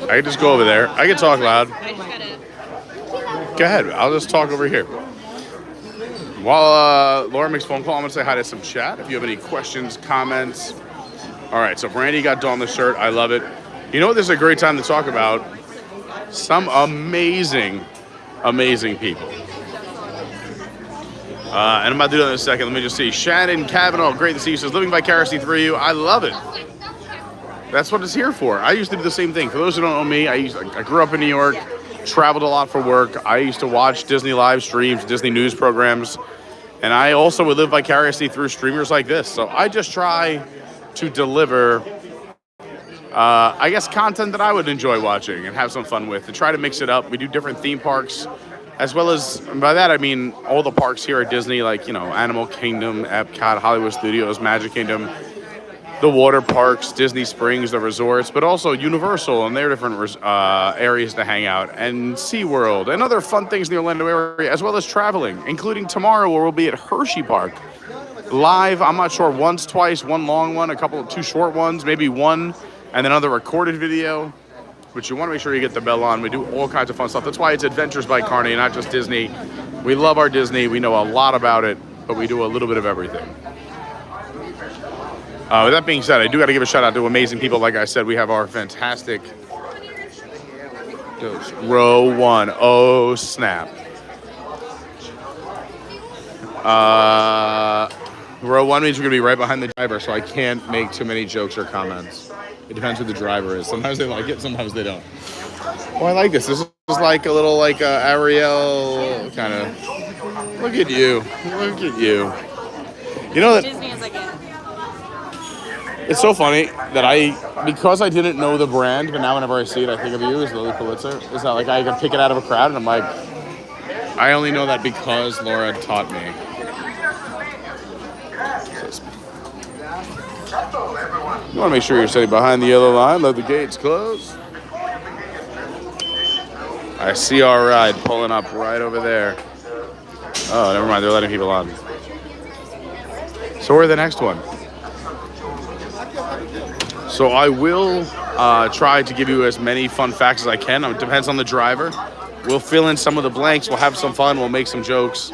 I can just go over there. I can talk loud. Go ahead. I'll just talk over here. While Laura makes a phone call, I'm gonna say hi to some chat. If you have any questions, comments. All right. So Brandy got Dawn the shirt. I love it. You know what? This is a great time to talk about some amazing, amazing people. And I'm about to do that in a second. Let me just see. Shannon Cavanaugh, great to see you. Says, living vicariously through you. I love it. That's what it's here for. I used to do the same thing. For those who don't know me, I grew up in New York, traveled a lot for work. I used to watch Disney live streams, Disney news programs. And I also would live vicariously through streamers like this. So I just try to deliver, I guess, content that I would enjoy watching and have some fun with and try to mix it up. We do different theme parks. As well as, and by that I mean all the parks here at Disney, like, you know, Animal Kingdom, Epcot, Hollywood Studios, Magic Kingdom, the water parks, Disney Springs, the resorts, but also Universal and their different areas to hang out, and SeaWorld, and other fun things in the Orlando area, as well as traveling, including tomorrow where we'll be at Hershey Park. Live, I'm not sure, once, twice, 1 long one, a couple of 2 short ones, maybe 1, and another recorded video. But you want to make sure you get the bell on. We do all kinds of fun stuff. That's why it's Adventures by Carney, not just Disney. We love our Disney. We know a lot about it, but we do a little bit of everything. With that being said, I do got to give a shout out to amazing people. Like I said, we have our fantastic row 1. Oh, snap. Row 1 means we're going to be right behind the driver, so I can't make too many jokes or comments. It depends who the driver is. Sometimes they like it, sometimes they don't. Oh, I like this. This is like a little, like, Ariel kind of. Look at you. Look at you. You know that. Disney is like it. It's so funny that because I didn't know the brand, but now whenever I see it, I think of you as Lily Pulitzer. Is that like I can pick it out of a crowd, and I'm like, I only know that because Laura taught me. You want to make sure you're sitting behind the yellow line. Let the gates close. I see our ride pulling up right over there. Oh, never mind. They're letting people on. So we're the next one. So I will try to give you as many fun facts as I can. It depends on the driver. We'll fill in some of the blanks. We'll have some fun. We'll make some jokes.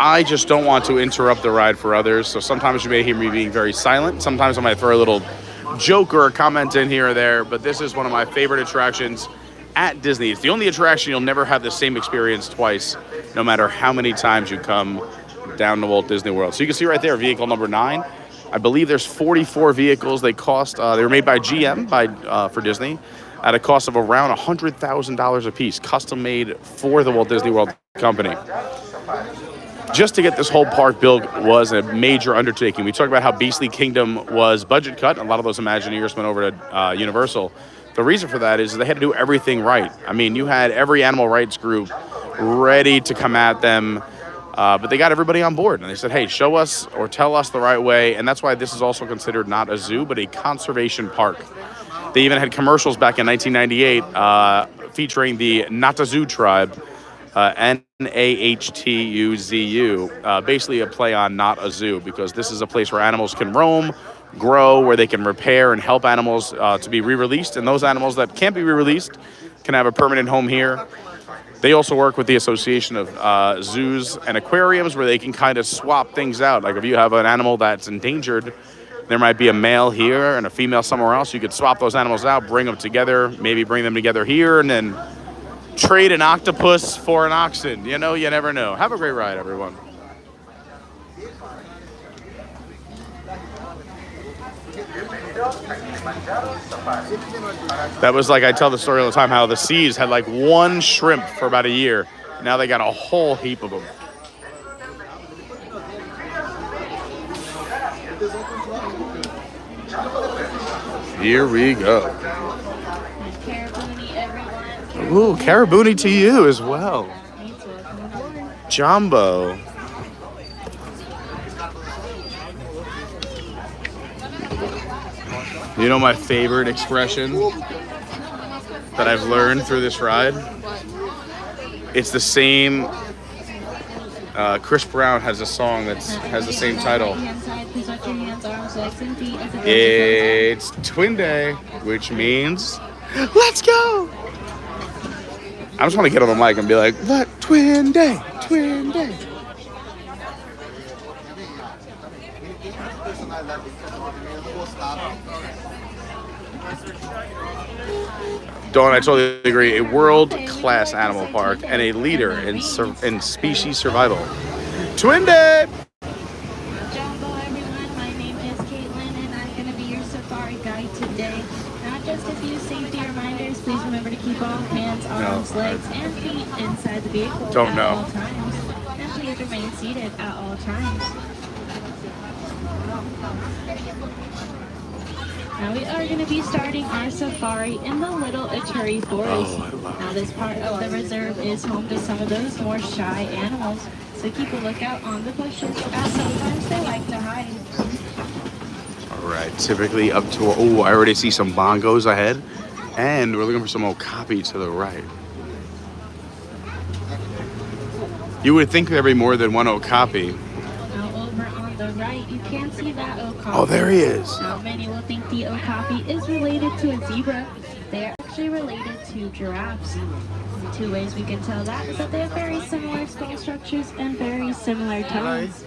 I just don't want to interrupt the ride for others. So sometimes you may hear me being very silent. Sometimes I might throw a little joke or a comment in here or there. But this is one of my favorite attractions at Disney. It's the only attraction you'll never have the same experience twice, no matter how many times you come down to Walt Disney World. So you can see right there, vehicle number 9. I believe there's 44 vehicles. They were made by GM for Disney at a cost of around $100,000 a piece, custom made for the Walt Disney World company. Just to get this whole park built was a major undertaking. We talked about how Beastly Kingdom was budget cut. A lot of those Imagineers went over to Universal. The reason for that is they had to do everything right. I mean, you had every animal rights group ready to come at them, but they got everybody on board. And they said, hey, show us or tell us the right way. And that's why this is also considered not a zoo, but a conservation park. They even had commercials back in 1998 featuring the Natazoo tribe, Nahtuzu, basically a play on not a zoo, because this is a place where animals can roam, grow, where they can repair and help animals to be re-released, and those animals that can't be re-released can have a permanent home here. They also work with the Association of Zoos and Aquariums, where they can kind of swap things out. Like if you have an animal that's endangered, there might be a male here and a female somewhere else. You could swap those animals out, bring them together, maybe bring them together here, and then trade an octopus for an oxen. You know, you never know. Have a great ride, everyone. That was like, I tell the story all the time, how the seas had like one shrimp for about a year. Now they got a whole heap of them. Here we go. Caraboonie, everyone. Ooh, caraboonie to you as well. Jumbo. You know my favorite expression that I've learned through this ride? It's the same. Chris Brown has a song that has the same title. It's Twin Day, which means let's go. I just want to get on the mic and be like, "What Twin Day? Twin Day." Dawn, I totally agree. A world-class animal park and a leader in species survival. Twin Day! Jumbo, everyone. My name is Caitlin, and I'm going to be your safari guide today. Not just a few safety reminders. Please remember to keep all hands, arms, legs, and feet inside the vehicle at all times. And please remain seated at all times. Now we are going to be starting our safari in the Little Ituri Forest. Now this part of the reserve is home to some of those more shy animals, so keep a lookout on the bushes, as sometimes they like to hide. All right, typically up to, oh, I already see some bongos ahead, and we're looking for some okapi to the right. You would think there'd be more than one okapi. The right, you can see that okapi. Oh, there he is. Now, many will think the okapi is related to a zebra. They are actually related to giraffes. And two ways we can tell that is that they have very similar skull structures and very similar tongues.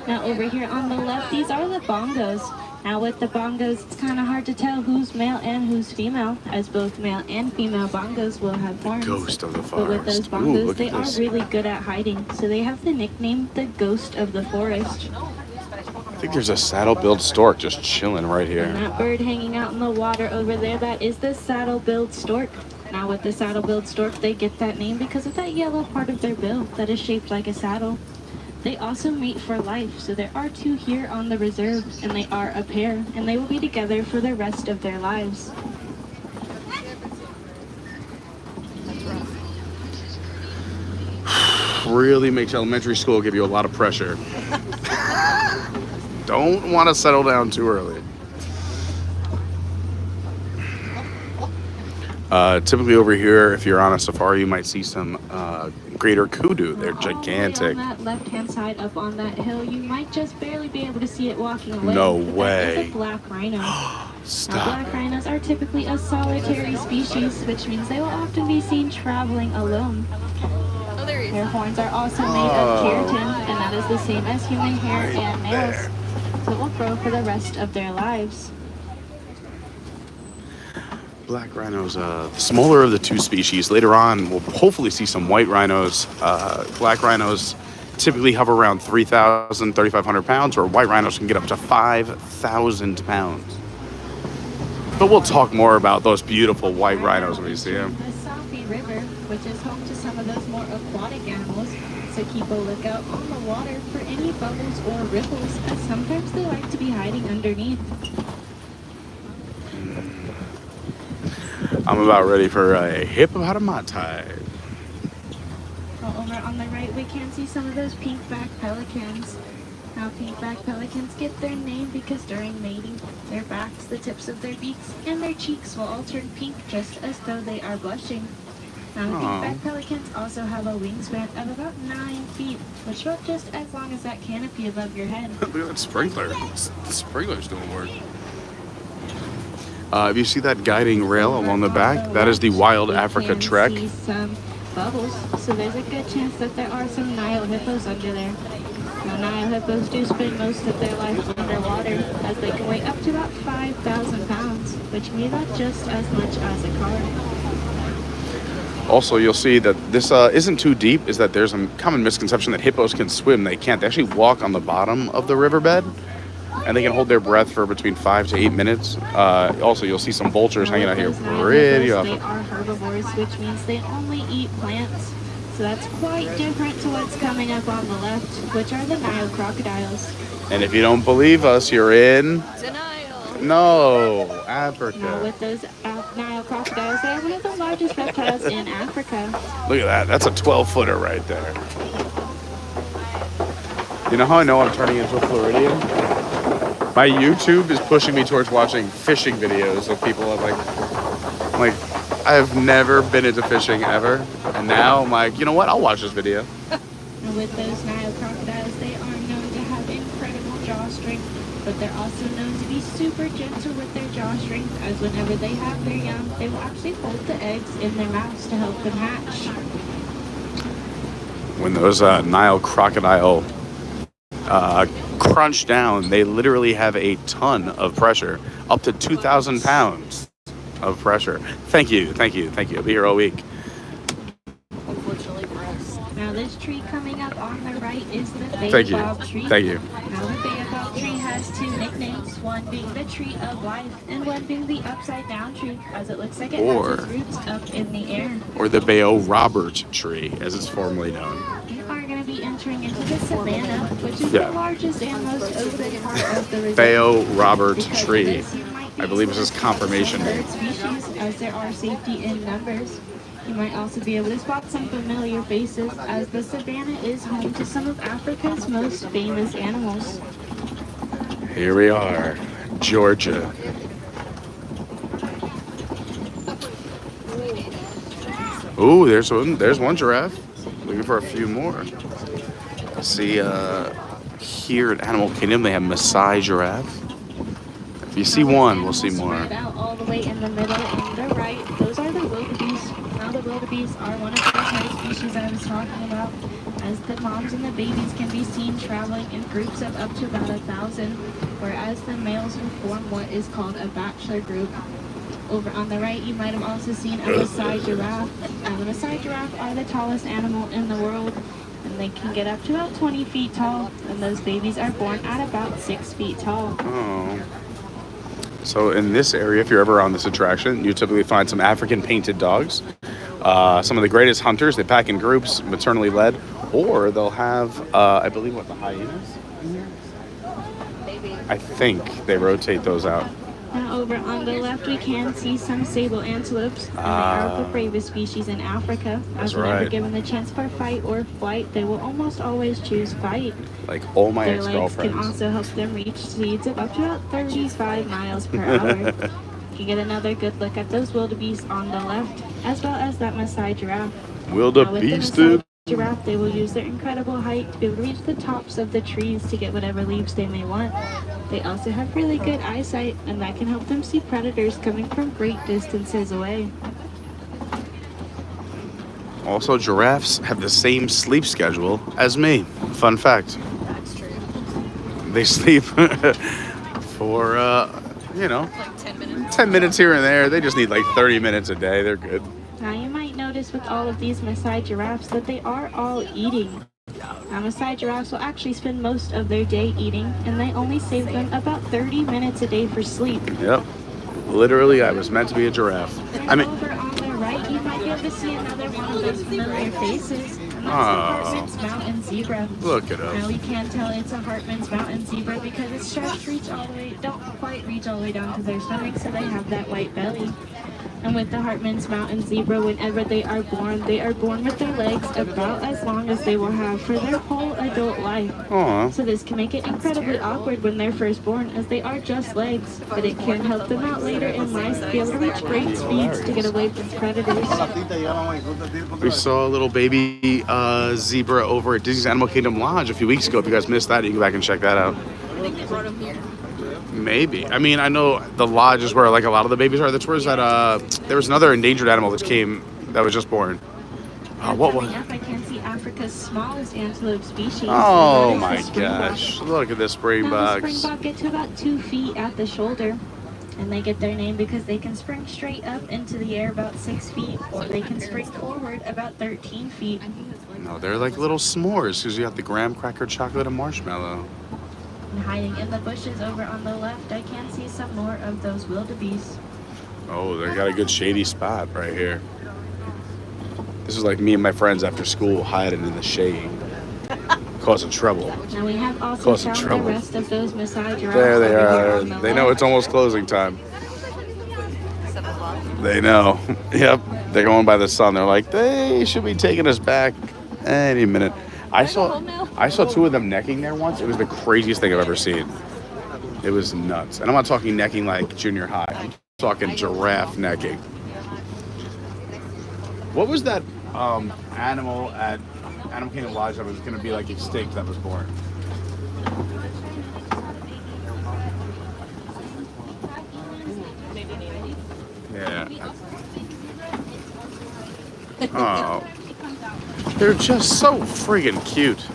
Now, over here on the left, these are the bongos. Now, with the bongos, it's kind of hard to tell who's male and who's female, as both male and female bongos will have horns. Ghost of the But with those forest. bongos, Ooh, they are really good at hiding, so they have the nickname the Ghost of the Forest. I think there's a saddle-billed stork just chilling right here. And that bird hanging out in the water over there, that is the saddle-billed stork. Now with the saddle-billed stork, they get that name because of that yellow part of their bill that is shaped like a saddle. They also mate for life, so there are two here on the reserve, and they are a pair, and they will be together for the rest of their lives. Really makes elementary school give you a lot of pressure. Don't want to settle down too early. Typically over here, if you're on a safari, you might see some greater kudu. They're gigantic. On that left-hand side up on that hill, you might just barely be able to see it walking away. No but way. That is a black rhino. Stop. Now, black rhinos are typically a solitary species, which means they will often be seen traveling alone. Oh, there he is. Their horns are also made of keratin, and that is the same as human hair and nails. So it will grow for the rest of their lives. Black rhinos, the smaller of the two species. Later on, we'll hopefully see some white rhinos. Black rhinos typically hover around 3,000, 3,500 pounds, or white rhinos can get up to 5,000 pounds. But we'll talk more about those beautiful white rhinos when we see them. The Safi River, which is home to some of those more aquatic animals, so keep a lookout on the water for any bubbles or ripples, as sometimes they like to be hiding underneath. I'm about ready for a hippopotamonti. Well, over on the right, we can see some of those pink-backed pelicans. Now, pink-backed pelicans get their name because during mating, their backs, the tips of their beaks, and their cheeks will all turn pink just as though they are blushing. Now, pink-backed pelicans also have a wingspan of about 9 feet, which is about just as long as that canopy above your head. Look at that sprinkler. The sprinkler's doing work. If you see that guiding rail along the back, that is the Wild Africa Trek. See some bubbles, so there's a good chance that there are some Nile hippos under there. Now, Nile hippos do spend most of their life underwater, as they can weigh up to about 5,000 pounds, which can be about just as much as a car. Also, you'll see that this isn't too deep, is that there's a common misconception that hippos can swim. They can't. They actually walk on the bottom of the riverbed, and they can hold their breath for between 5 to 8 minutes. Also, you'll see some vultures hanging out here pretty They often. are herbivores, which means they only eat plants. So that's quite different to what's coming up on the left, which are the Nile crocodiles. And if you don't believe us, you're in... Denial. No, Now, Africa. with those Nile crocodiles, they are one of the largest reptiles in Africa. Look at that. That's a 12-footer right there. You know how I know I'm turning into a Floridian? My YouTube is pushing me towards watching fishing videos of people. I'm like, I've never been into fishing ever. And now I'm like, you know what? I'll watch this video. And with those Nile crocodiles, they are known to have incredible jaw strength, but they're also known to be super gentle with their jaw strength, as whenever they have their young, they will actually hold the eggs in their mouths to help them hatch. When those Nile crocodile crunch down, they literally have a ton of pressure, up to 2,000 pounds of pressure. Thank you. I'll be here all week. Unfortunately for us. Now this tree coming up on the right is the Thank you. baobab tree. Thank you. Now the baobab tree has two nicknames, one being the tree of life and one being the upside down tree, as it looks like it Or- has its roots up in the air. Or the Bayo Robert tree, as it's formerly known. We are going to be entering into the savanna, which is Yeah. the largest and most open part of the reserve. Bayo Robert Because of tree. this, you might be I believe it's able his to confirmation spot name. bird species, as there are safety in numbers. You might also be able to spot some familiar faces, as the savanna is home to some of Africa's most famous animals. Here we are, Georgia. Ooh, there's one giraffe. Looking for a few more. See, here at Animal Kingdom, they have Maasai giraffe. If you see one, we'll see more. Spread out all the way in the middle on the right, those are the wildebeest. Now the wildebeest are one of the herd species I was talking about, as the moms and the babies can be seen traveling in groups of up to about 1,000, whereas the males will form what is called a bachelor group. Over on the right, you might have also seen a Maasai giraffe. Now the Maasai giraffe are the tallest animal in the world, and they can get up to about 20 feet tall, and those babies are born at about 6 feet tall. Oh. So in this area, if you're ever on this attraction, you typically find some African painted dogs. Some of the greatest hunters. They pack in groups, maternally led, or they'll have, I believe, the hyenas in here? Maybe. I think they rotate those out. Now over on the left, we can see some sable antelopes, and they are the bravest species in Africa. That's As whenever right. given the chance for fight or flight, they will almost always choose fight. Like all my Their legs can ex-girlfriends. also help them reach speeds of up to about 35 miles per hour. You can get another good look at those wildebeest on the left, as well as that Maasai giraffe. Now, with the Maasai Wildebeested. giraffe, they will use their incredible height to be able to reach the tops of the trees to get whatever leaves they may want. They also have really good eyesight, and that can help them see predators coming from great distances away. Also, giraffes have the same sleep schedule as me. Fun fact. That's true. They sleep for, Like 10 minutes. 10 minutes here and there. They just need like 30 minutes a day. They're good. Now you might notice with all of these Maasai giraffes that they are all eating. Now Maasai giraffes will actually spend most of their day eating, and they only save them about 30 minutes a day for sleep. Yep. Literally, I was meant to be a giraffe. I mean, Over on the right, you might be able to see another one of those familiar faces, and that's the Oh. Hartman's mountain zebra. look at Now us. we can tell it's a Hartman's mountain zebra because its stripes don't quite reach all the way down to their stomach, so they have that white belly. And with the Hartman's mountain zebra, whenever they are born with their legs about as long as they will have for their whole adult life. Aw. So this can make it incredibly awkward when they're first born, as they are just legs, but it can help them out later in life to be able to reach great speeds to get away from predators. We saw a little baby zebra over at Disney's Animal Kingdom Lodge a few weeks ago. If you guys missed that, you can go back and check that out. I think they brought him here. Maybe. I mean, I know the lodge is where like a lot of the babies are. That's where that there was another endangered animal that was just born. what was? Coming up, I can see Africa's smallest antelope species. Oh and that my is the springbok. gosh! Look at the Now, the springboks. springbok get to about 2 feet at the shoulder, and they get their name because they can spring straight up into the air about 6 feet, or they can spring forward about 13 feet. No, they're like little s'mores because you have the graham cracker, chocolate, and marshmallow. And hiding in the bushes over on the left, I can see some more of those wildebeest. Oh, they got a good shady spot right here. This is like me and my friends after school hiding in the shade, causing trouble. Now we have also Causing found trouble. the rest of those Maasai giraffes. There they over here are. on the They know left. it's almost closing time. They know. Yep. They're going by the sun. They're like, they should be taking us back any minute. I saw 2 of them necking there once. It was the craziest thing I've ever seen. It was nuts. And I'm not talking necking like junior high. I'm talking giraffe necking. What was that animal at Animal Kingdom Lodge that was going to be like extinct that was born? Yeah. Oh. They're just so friggin' cute.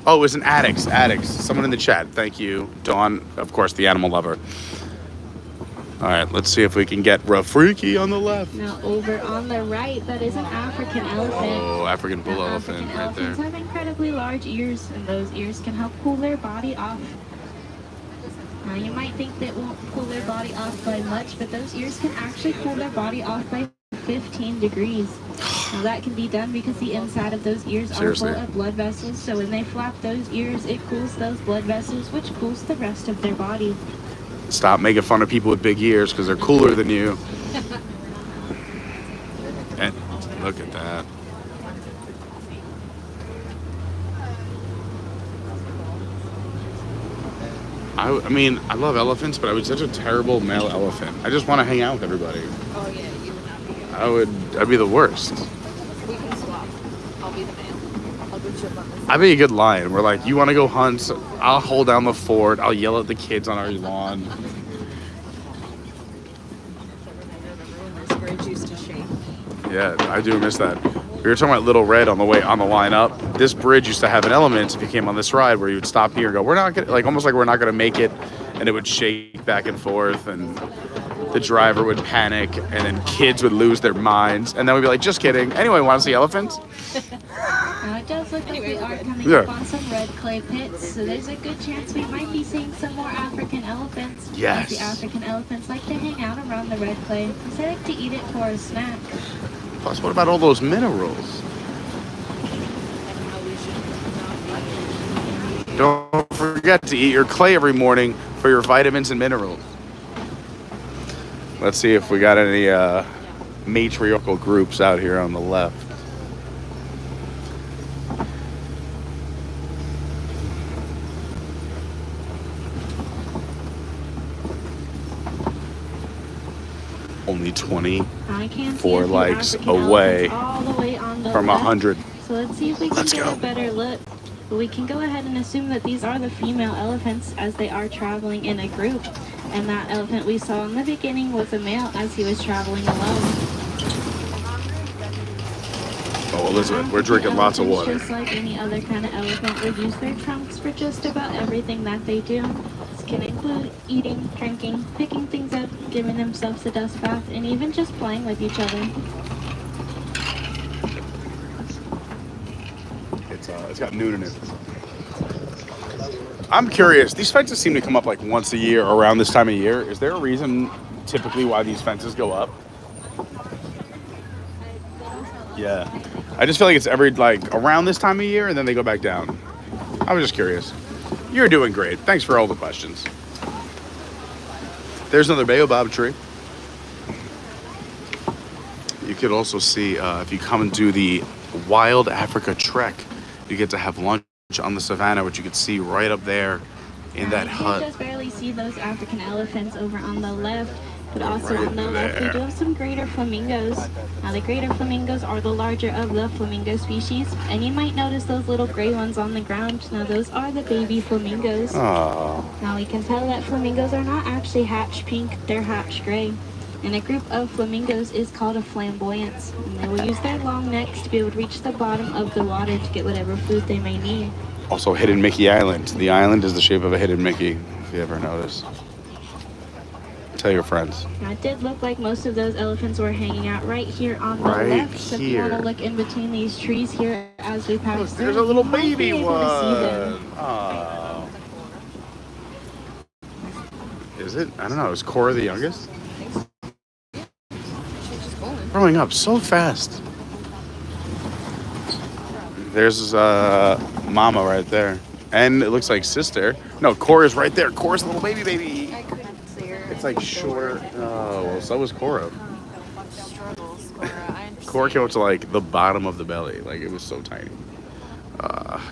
Oh, it was an Addicts. Someone in the chat. Thank you. Dawn, of course, the animal lover. All right, let's see if we can get Rafiki on the left. Now over on the right, that is an African elephant. Oh, African bull Now, elephant African right there. elephants have incredibly large ears, and those ears can help cool their body off. Now you might think that won't cool their body off by much, but those ears can actually cool their body off by 15 degrees. Now that can be done because the inside of those ears Seriously. are full of blood vessels, so when they flap those ears, it cools those blood vessels, which cools the rest of their body. Stop making fun of people with big ears because they're cooler than you. And look at that. I mean, I love elephants, but I was such a terrible male elephant. I just want to hang out with everybody. Oh yeah, you would not be good. I'd be the worst. We can swap. I'll be the male. I'll go chip on this. I'd be a good lion. We're like, you want to go hunt? I'll hold down the fort. I'll yell at the kids on our lawn. This bridge used to shake. Yeah, I do miss that. We were talking about Little Red on the line up. This bridge used to have an element if you came on this ride where you would stop here and go, we're not gonna, like almost like we're not gonna make it, and it would shake back and forth, and the driver would panic, and then kids would lose their minds, and then we'd be like, just kidding. Anyway, want to see elephants? Now it does look like we are coming Yeah. up on some red clay pits, so there's a good chance we might be seeing some more African elephants. Yes. The African elephants like to hang out around the red clay, because they like to eat it for a snack. Plus, what about all those minerals? Don't forget to eat your clay every morning for your vitamins and minerals. Let's see if we got any matriarchal groups out here on the left. Only 20 I can see 4 a few likes African away elephants all the way on the from left. 100. So let's see if we can Let's get go. a better look. But we can go ahead and assume that these are the female elephants as they are traveling in a group. And that elephant we saw in the beginning was a male as he was traveling alone. Oh, Elizabeth, we're drinking lots of water. Just like any other kind of elephant, would use their trunks for just about everything that they do. This can include eating, drinking, picking things up, giving themselves a dust bath, and even just playing with each other. It's got noon in it. I'm curious. These fences seem to come up like once a year around this time of year. Is there a reason typically why these fences go up? Yeah. I just feel like it's every like around this time of year and then they go back down. I was just curious. You're doing great. Thanks for all the questions. There's another baobab tree. You could also see if you come and do the Wild Africa Trek, you get to have lunch on the savannah, which you could see right up there in that You hut. can just barely see those African elephants over on the left, but also Right on the left we there. do have some greater flamingos. Now the greater flamingos are the larger of the flamingo species, and you might notice those little gray ones on the ground. Now those are the baby flamingos. Oh, Now we can tell that flamingos are not actually hatch pink, they're hatch gray. And a group of flamingos is called a flamboyance. And they will use their long necks to be able to reach the bottom of the water to get whatever food they may need. Also, Hidden Mickey Island. The island is the shape of a hidden Mickey, if you ever notice. Tell your friends. Now, it did look like most of those elephants were hanging out right here on the Right left. So if you want to here. look in between these trees here as we pass through, There's a little you might be baby able to see them. one. Oh. Is it? I don't know. Is Cora the youngest? Growing up so fast. There's Mama right there. And it looks like sister. No, Cora's right there. Cora's a little baby. I couldn't see her. It's like short. Oh, well, so was Cora. Struggles, Cora. I understand. Cora came up to like the bottom of the belly. Like it was so tiny.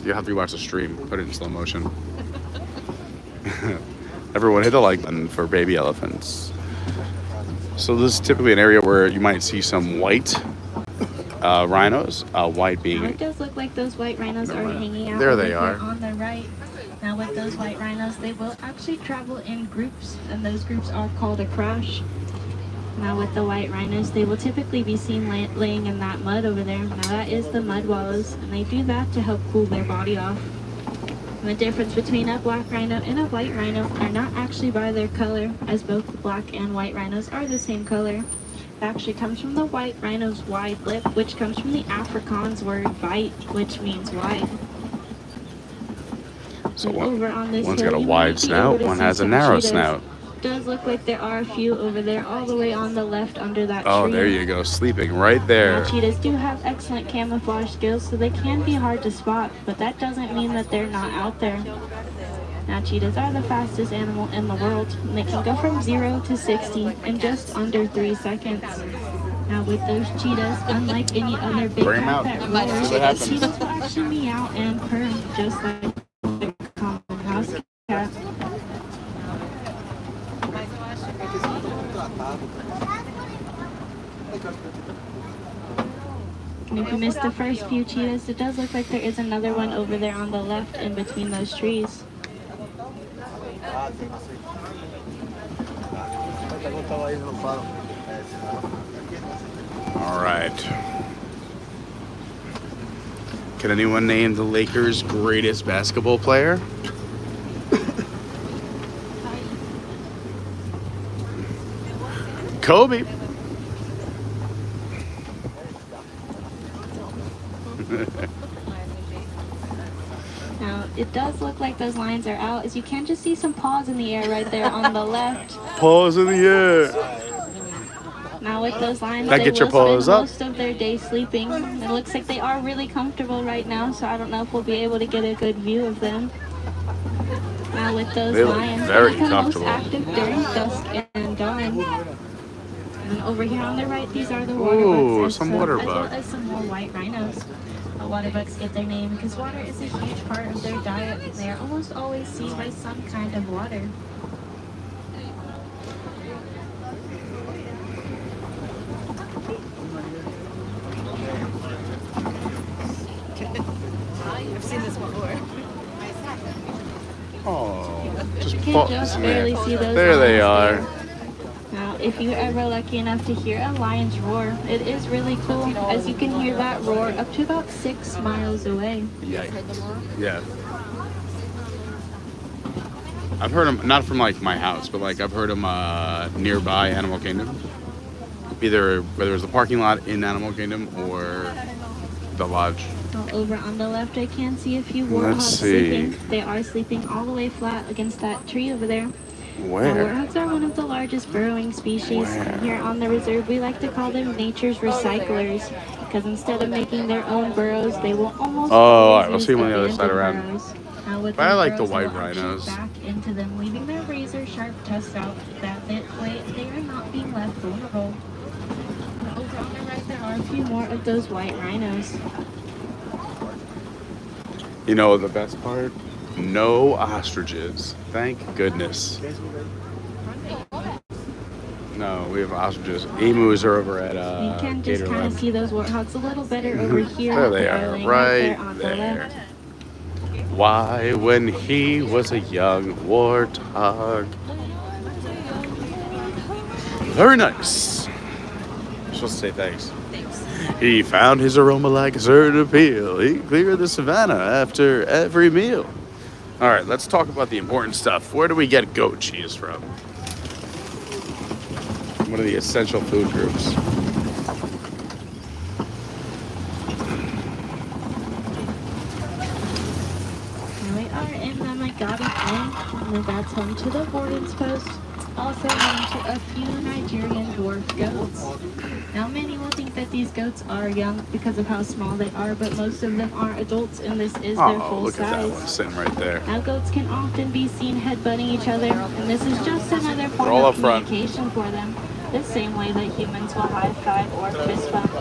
You have to watch the stream. Put it in slow motion. Everyone hit the like button for baby elephants. So this is typically an area where you might see some white rhinos. White Now, being it does look like those white rhinos are hanging out There over they here are. on the right. Now, with those white rhinos, they will actually travel in groups, and those groups are called a crush. Now, with the white rhinos, they will typically be seen laying in that mud over there. Now, that is the mud wallows, and they do that to help cool their body off. And the difference between a black rhino and a white rhino are not actually by their color, as both the black and white rhinos are the same color. It actually comes from the white rhino's wide lip, which comes from the Afrikaans word vite, which means wide. So And one, over on this one's hill, got a you might wide be snout, able to one see has a some narrow cheetahs. snout. Does look like there are a few over there, all the way on the left under that tree. Oh, there you go, sleeping right there. Now, cheetahs do have excellent camouflage skills, so they can be hard to spot, but that doesn't mean that they're not out there. Now, cheetahs are the fastest animal in the world, and they can go from 0 to 60 in just under 3 seconds. Now, with those cheetahs, unlike any other big Bring 'em cat out. that See roars, what happens. cheetahs will actually meow and purr just like a common house cat. And if you missed the first few cheetahs, it does look like there is another one over there on the left in between those trees. All right. Can anyone name the Lakers' greatest basketball player? Kobe. Now, it does look like those lines are out, as you can just see some paws in the air right there on the left. Paws in the air. Now, with those lines, Now they get your will paws spend up. most of their day sleeping. It looks like they are really comfortable right now, so I don't know if we'll be able to get a good view of them. Now, with those They look lions, very they become most comfortable. active during dusk and dawn. And over here on the right, these are the water Ooh, bugs, some as water well bug. as some more white rhinos. Water bugs get their name because water is a huge part of their diet. They are almost always seen by some kind of water. I've seen this before. Oh, You just can paws just in barely there. see those There they lions are. there. Now, if you're ever lucky enough to hear a lion's roar, it is really cool, as you can hear that roar up to about 6 miles away. Yikes. Yeah. I've heard them, not from like my house, but like I've heard them nearby Animal Kingdom. Either whether it's the parking lot in Animal Kingdom or the lodge. Well, over on the left, I can see a few Let's warthogs see. sleeping. They are sleeping all the way flat against that tree over there. Now, Where? warthogs are one of the largest burrowing species. Where? Here on the reserve, we like to call them nature's recyclers, because instead of making their own burrows, they will almost Oh, all right, always we'll see use them on the other side abandoned around. burrows. Now, with But I those like the burrows, white they'll actually rhinos. back into them, leaving their razor-sharp tusks out. That way, they are not being left vulnerable. Now, over on the right, there are a few more of those white rhinos. You know the best part? No ostriches. Thank goodness. No, we have ostriches. Emus are over at You can just kind Gatorland. of see those warthogs a little better over here. There they are are, laying right on the there. left. Why, when he was a young warthog. Very nice. You're supposed to say thanks. Thanks. He found his aroma like a certain appeal. He cleared the savannah after every meal. All right, let's talk about the important stuff. Where do we get goat cheese from? One of the essential food groups. We are in the Gagliardi tank, and that's home to the Warden's Post. Also home to a few Nigerian dwarf goats. Now many will think that these goats are young because of how small they are, but most of them are adults, and this is their Oh, full look at that one size. sitting right there. Now goats can often be seen headbutting each other, and this is just another form all of up front. communication for them, the same way that humans will high five or fist bump.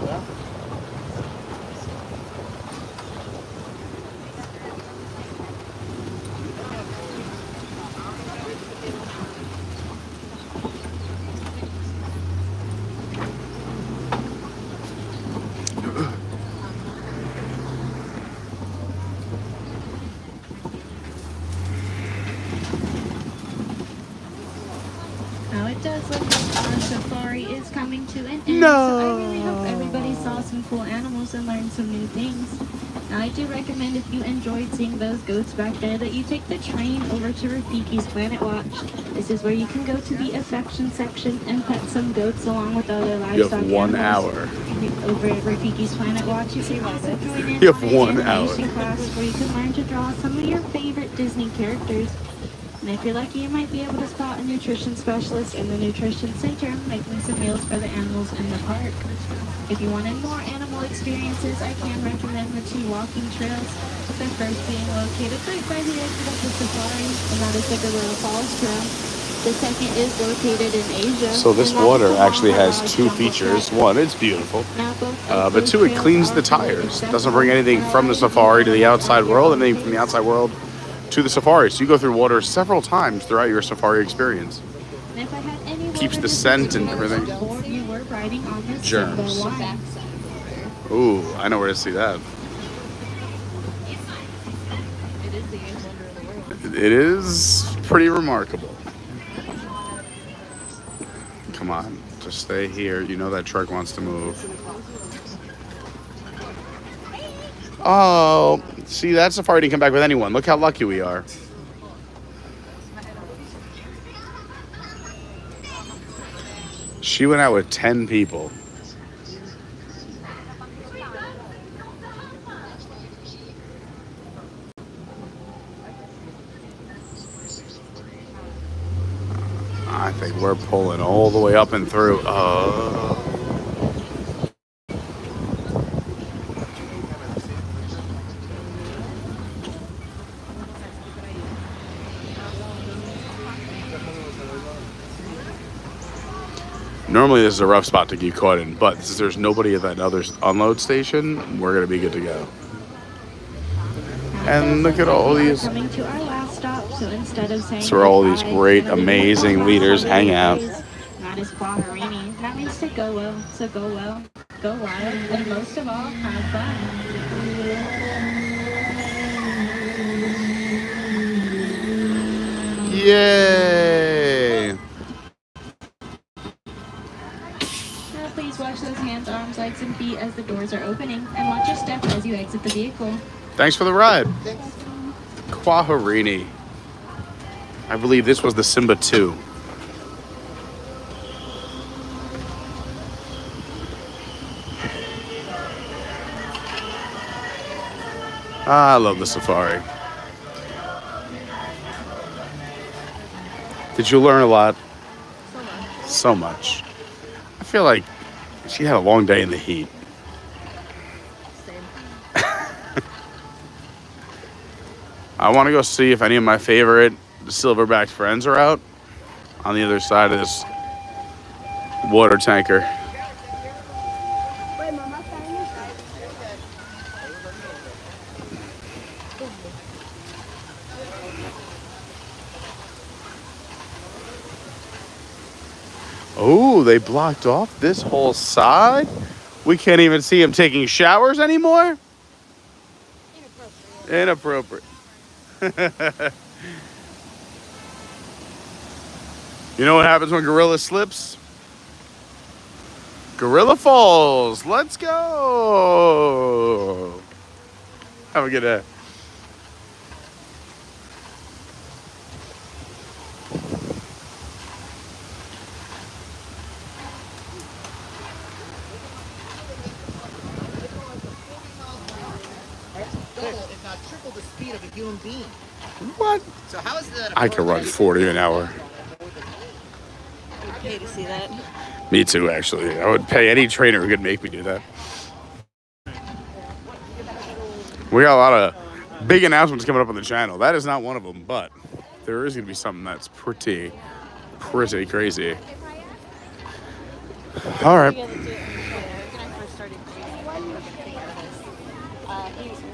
Now it does look like our safari is coming to an end, so I really hope everybody saw some cool animals and learned some new things. Now I do recommend if you enjoyed seeing those goats back there that you take the train over to Rafiki's Planet Watch. This is where you can go to the affection section and pet some goats along with other You livestock have 1 animals. hour. Over at Rafiki's Planet Watch, you can also join in You have on an 1 hour. animation class where you can learn to draw some of your favorite Disney characters. And if you're lucky, you might be able to spot a nutrition specialist in the nutrition center making some meals for the animals in the park. If you wanted more animal experiences, I can recommend the 2 walking trails, with the first being located right by the exit of the safari, and that is the Gorilla Falls Trail. The second is located in Asia. So this and that is water the actually Long has Lodge 2 Jungle features. Trek. One, it's beautiful. Now, both But of those 2, it trails cleans are the fully tires. It doesn't accessible. bring anything from the safari to the outside world and anything from the outside world to the safari. So you go through water several times throughout your safari experience. And if I had any Keeps word the of scent and advice everything. before you were riding on this Germs. Simba line, Ooh, I know where to see that. It is pretty remarkable. Come on, just stay here. You know that truck wants to move. Oh, see, that safari didn't come back with anyone. Look how lucky we are. She went out with 10 people. I think we're pulling all the way up and through. Normally this is a rough spot to get caught in, but since there's nobody at that other unload station, we're gonna be good to go. And look at all these. Coming to our last stop, so instead of saying That's where all these goodbye, great, it's gonna be amazing the leaders last hang holiday out. days. That is Quaharini. That means to go well, so go well, go wild, and most of all, have fun. Yay! Now please wash those hands, arms, legs, and feet as the doors are opening, and watch your step as you exit the vehicle. Thanks for the ride. Quaharini. I believe this was the Simba 2. I love the safari. Did you learn a lot? So much. I feel like she had a long day in the heat. I want to go see if any of my favorite silverback friends are out on the other side of this water tanker. Oh, they blocked off this whole side? We can't even see him taking showers anymore? Inappropriate. You know what happens when gorilla slips? Gorilla Falls. Let's go. Have a good day. Double, if not triple the speed of a human being. What? So how is that? I could run 40 an hour. I'd pay to see that. Me too, actually. I would pay any trainer who could make me do that. We got a lot of big announcements coming up on the channel. That is not one of them, but there is going to be something that's pretty crazy. All right. When I first started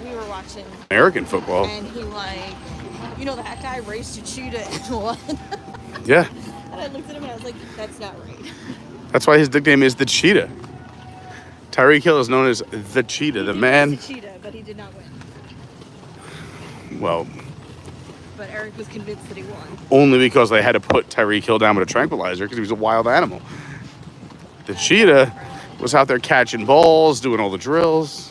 we were watching American football. and he like, you know, that guy raced a cheetah and won. Yeah. And I looked at him and I was like, that's not right. That's why his nickname is the Cheetah. Tyreek Hill is known as the Cheetah, the man. He was a cheetah, but he did not win. Well, But Eric was convinced that he won. only because they had to put Tyreek Hill down with a tranquilizer because he was a wild animal. The Cheetah was out there catching balls, doing all the drills.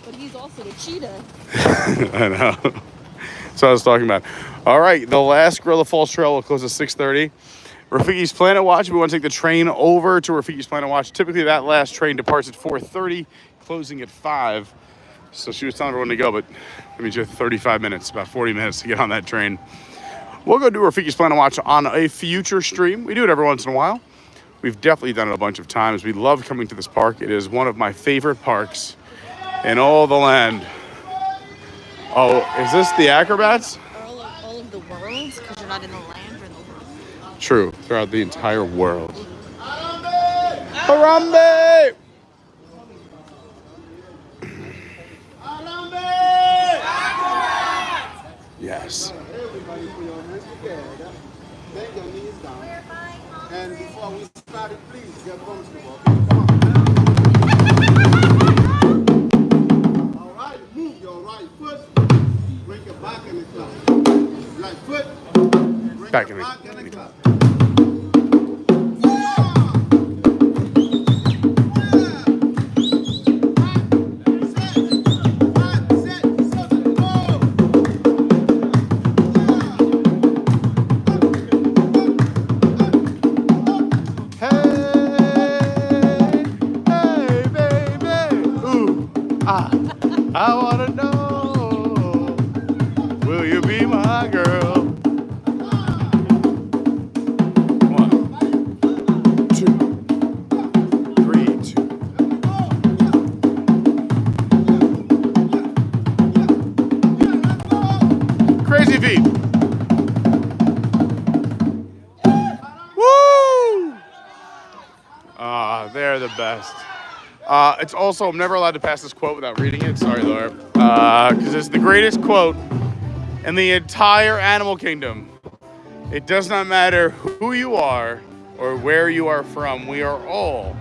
But he's also the cheetah. I know. That's what I was talking about. All right, the last Gorilla Falls Trail will close at 6:30. Rafiki's Planet Watch, we want to take the train over to Rafiki's Planet Watch. Typically, that last train departs at 4:30, closing at 5. So she was telling everyone to go, but that means you have 35 minutes, about 40 minutes to get on that train. We'll go do Rafiki's Planet Watch on a future stream. We do it every once in a while. We've definitely done it a bunch of times. We love coming to this park. It is one of my favorite parks in all the land. Oh, is this the Acrobats? All of the world, because you're not in the land or in the world. True, throughout the entire world. Harambe! Yes. Everybody put your hands together. Bend your knees down. And before we start it, please get comfortable. Okay, come on. All right, move your right foot. Bring your back in the clap. Right foot. Bring Back your in the- back in the clap. I wanna know, will you be my girl? 1, 2, 3, 2. Crazy feet. Woo! They're the best. It's also, I'm never allowed to pass this quote without reading it. Sorry, Laura. Because it's the greatest quote in the entire animal kingdom. It does not matter who you are or where you are from. We are all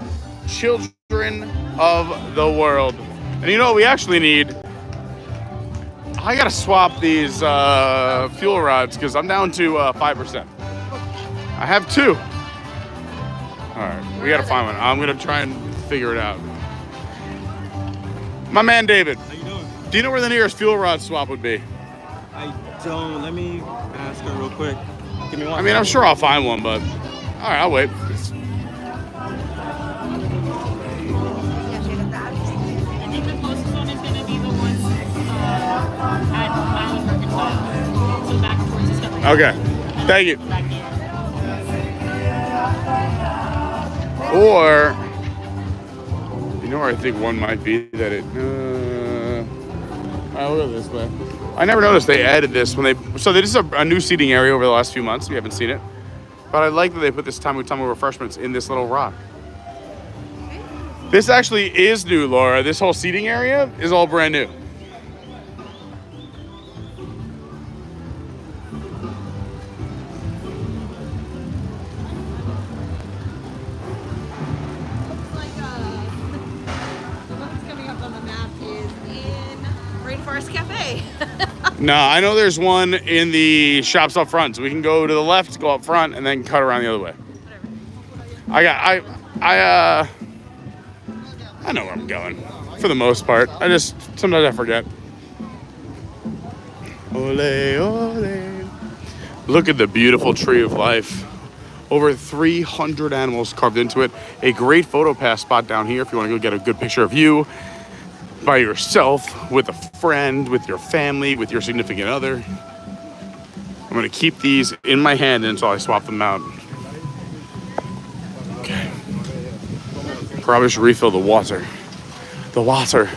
children of the world. And you know what we actually need? I gotta swap these fuel rods because I'm down to 5%. I have 2. All right, we gotta find one. I'm gonna try and figure it out. My man David, How you doing? do you know where the nearest fuel rod swap would be? I don't. Let me ask her real quick. Give me one. I mean, I'm sure I'll find one, but all right, I'll wait. I think the closest one is going to be the one at Island Mercantile. So back towards Discovery. Okay, thank you. Back here. Or, you know where I think one might be that it, I'll go this way. I never noticed they added this when they did a new seating area over the last few months. We haven't seen it. But I like that they put this tumble refreshments in this little rock. This actually is new, Laura. This whole seating area is all brand new. No, I know there's one in the shops up front, so we can go to the left, go up front, and then cut around the other way. Whatever. I know where I'm going for the most part. Sometimes I forget. Ole, ole. Look at the beautiful tree of life. Over 300 animals carved into it. A great photo pass spot down here if you want to go get a good picture of you by yourself, with a friend, with your family, with your significant other. I'm gonna keep these in my hand until I swap them out. Okay. Probably should refill the water. The water.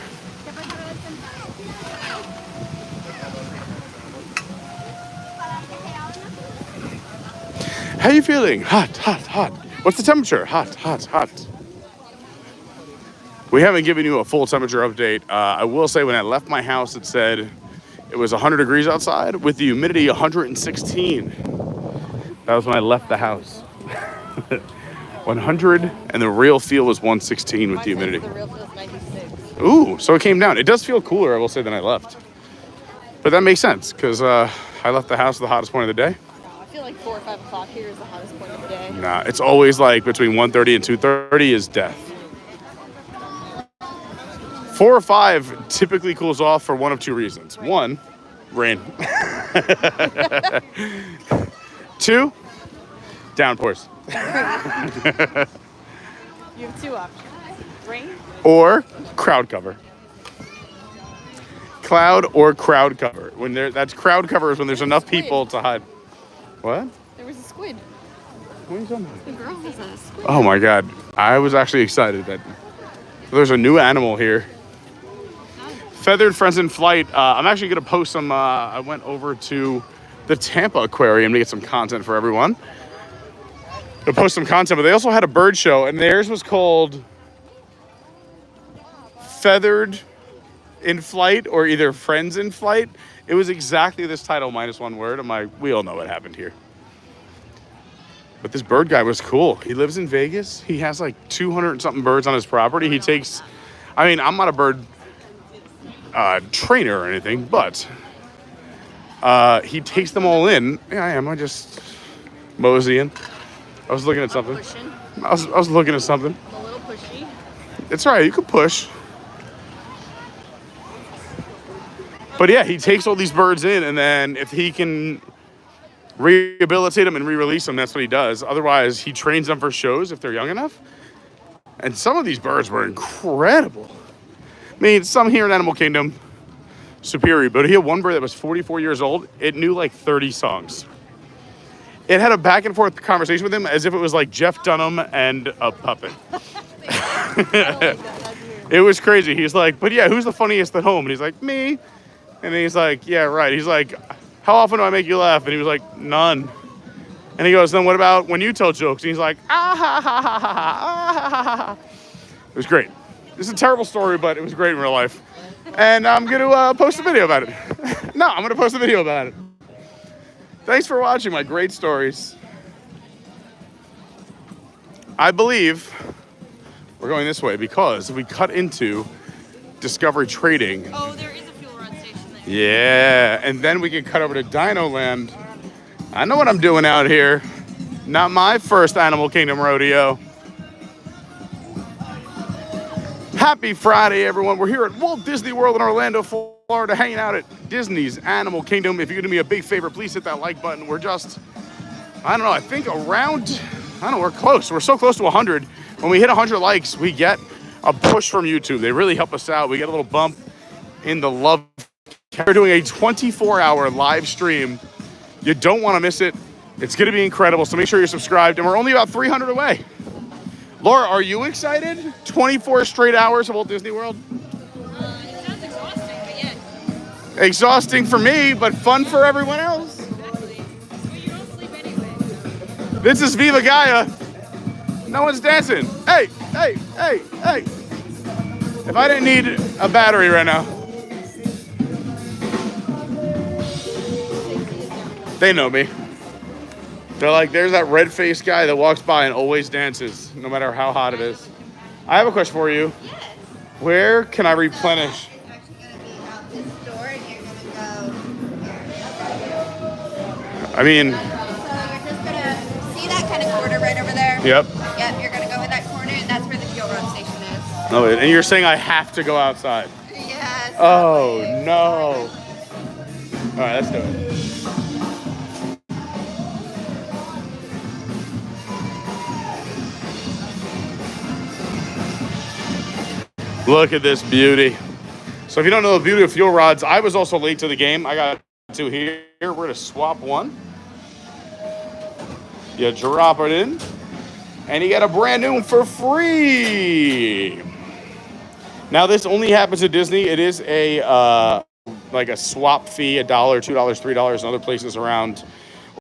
How you feeling? Hot, hot, hot. What's the temperature? Hot, hot, hot. We haven't given you a full temperature update. I will say when I left my house, it said it was 100 degrees outside with the humidity 116. That was when I left the house. 100 and the real feel was 116 with the humidity. The real feel is 96. Ooh, so it came down. It does feel cooler, I will say, than I left. But that makes sense because I left the house at the hottest point of the day. I feel like 4 or 5 o'clock here is the hottest point of the day. Nah, it's always like between 1:30 and 2:30 is death. 4 or 5 typically cools off for one of 2 reasons. Right. 1, rain. 2, downpours. You have 2 options. Rain or crowd cover. Cloud or crowd cover. That's crowd cover is when there's enough people to hide. What? There was a squid. What are you talking about? The girl has a squid. Oh my God. I was actually excited that there's a new animal here. Feathered Friends in Flight. I'm actually going to post some. I went over to the Tampa Aquarium to get some content for everyone. To post some content, but they also had a bird show, and theirs was called Feathered in Flight or either Friends in Flight. It was exactly this title minus 1 word. I'm like, we all know what happened here. But this bird guy was cool. He lives in Vegas. He has like 200 and something birds on his property. He takes, I'm not a bird trainer or anything, but he takes them all in. Yeah, I am. I just moseying. I was looking at something. I was looking at something. I'm a little pushy. It's all right. You can push. But yeah, he takes all these birds in, and then if he can rehabilitate them and re-release them, that's what he does. Otherwise, he trains them for shows if they're young enough. And some of these birds were incredible. I mean, some here in Animal Kingdom, superior. But he had one bird that was 44 years old. It knew like 30 songs. It had a back and forth conversation with him as if it was like Jeff Dunham and a puppet. It was crazy. He's like, but yeah, who's the funniest at home? And he's like, me. And he's like, yeah, right. He's like, how often do I make you laugh? And he was like, none. And he goes, then what about when you tell jokes? And he's like, ah, ha, ha, ha, ha, ah, ha, ha, ha. It was great. This is a terrible story, but it was great in real life. And I'm going to post a video about it. No, I'm going to post a video about it. Thanks for watching my great stories. I believe we're going this way because if we cut into Discovery Trading. Oh, there is a fuel rod station there. Yeah, and then we can cut over to Dino Land. I know what I'm doing out here. Not my first Animal Kingdom rodeo. Happy Friday, everyone. We're here at Walt Disney World in Orlando, Florida, hanging out at Disney's Animal Kingdom. If you're going to be a big favor, please hit that like button. We're just, I don't know, I think around, we're close. We're so close to 100. When we hit 100 likes, we get a push from YouTube. They really help us out. We get a little bump in the love. We're doing a 24-hour live stream. You don't want to miss it. It's going to be incredible, so make sure you're subscribed. And we're only about 300 away. Laura, are you excited? 24 straight hours of Walt Disney World? It sounds exhausting, but yeah. Exhausting for me, but fun for everyone else. Exactly. Well, you don't sleep anyway. This is Viva Gaia. No one's dancing. Hey, hey, hey, hey. If I didn't need a battery right now. They know me. They're like, there's that red-faced guy that walks by and always dances, no matter how hot it is. I have a question for you. Yes. Where can I replenish? You're actually going to be out this door and you're going to go. I mean, So you're just going to see that kind of corner right over there? yep. Yep, you're going to go in that corner and that's where the fuel rod station is. No, and you're saying I have to go outside. Yes. Oh, no. All right, let's do it. Look at this beauty. So if you don't know the beauty of fuel rods, I was also late to the game. I got two here. We're going to swap one. You drop it in, and you get a brand new one for free. Now, this only happens at Disney. It is a like a swap fee, $1, $2, $3 in other places around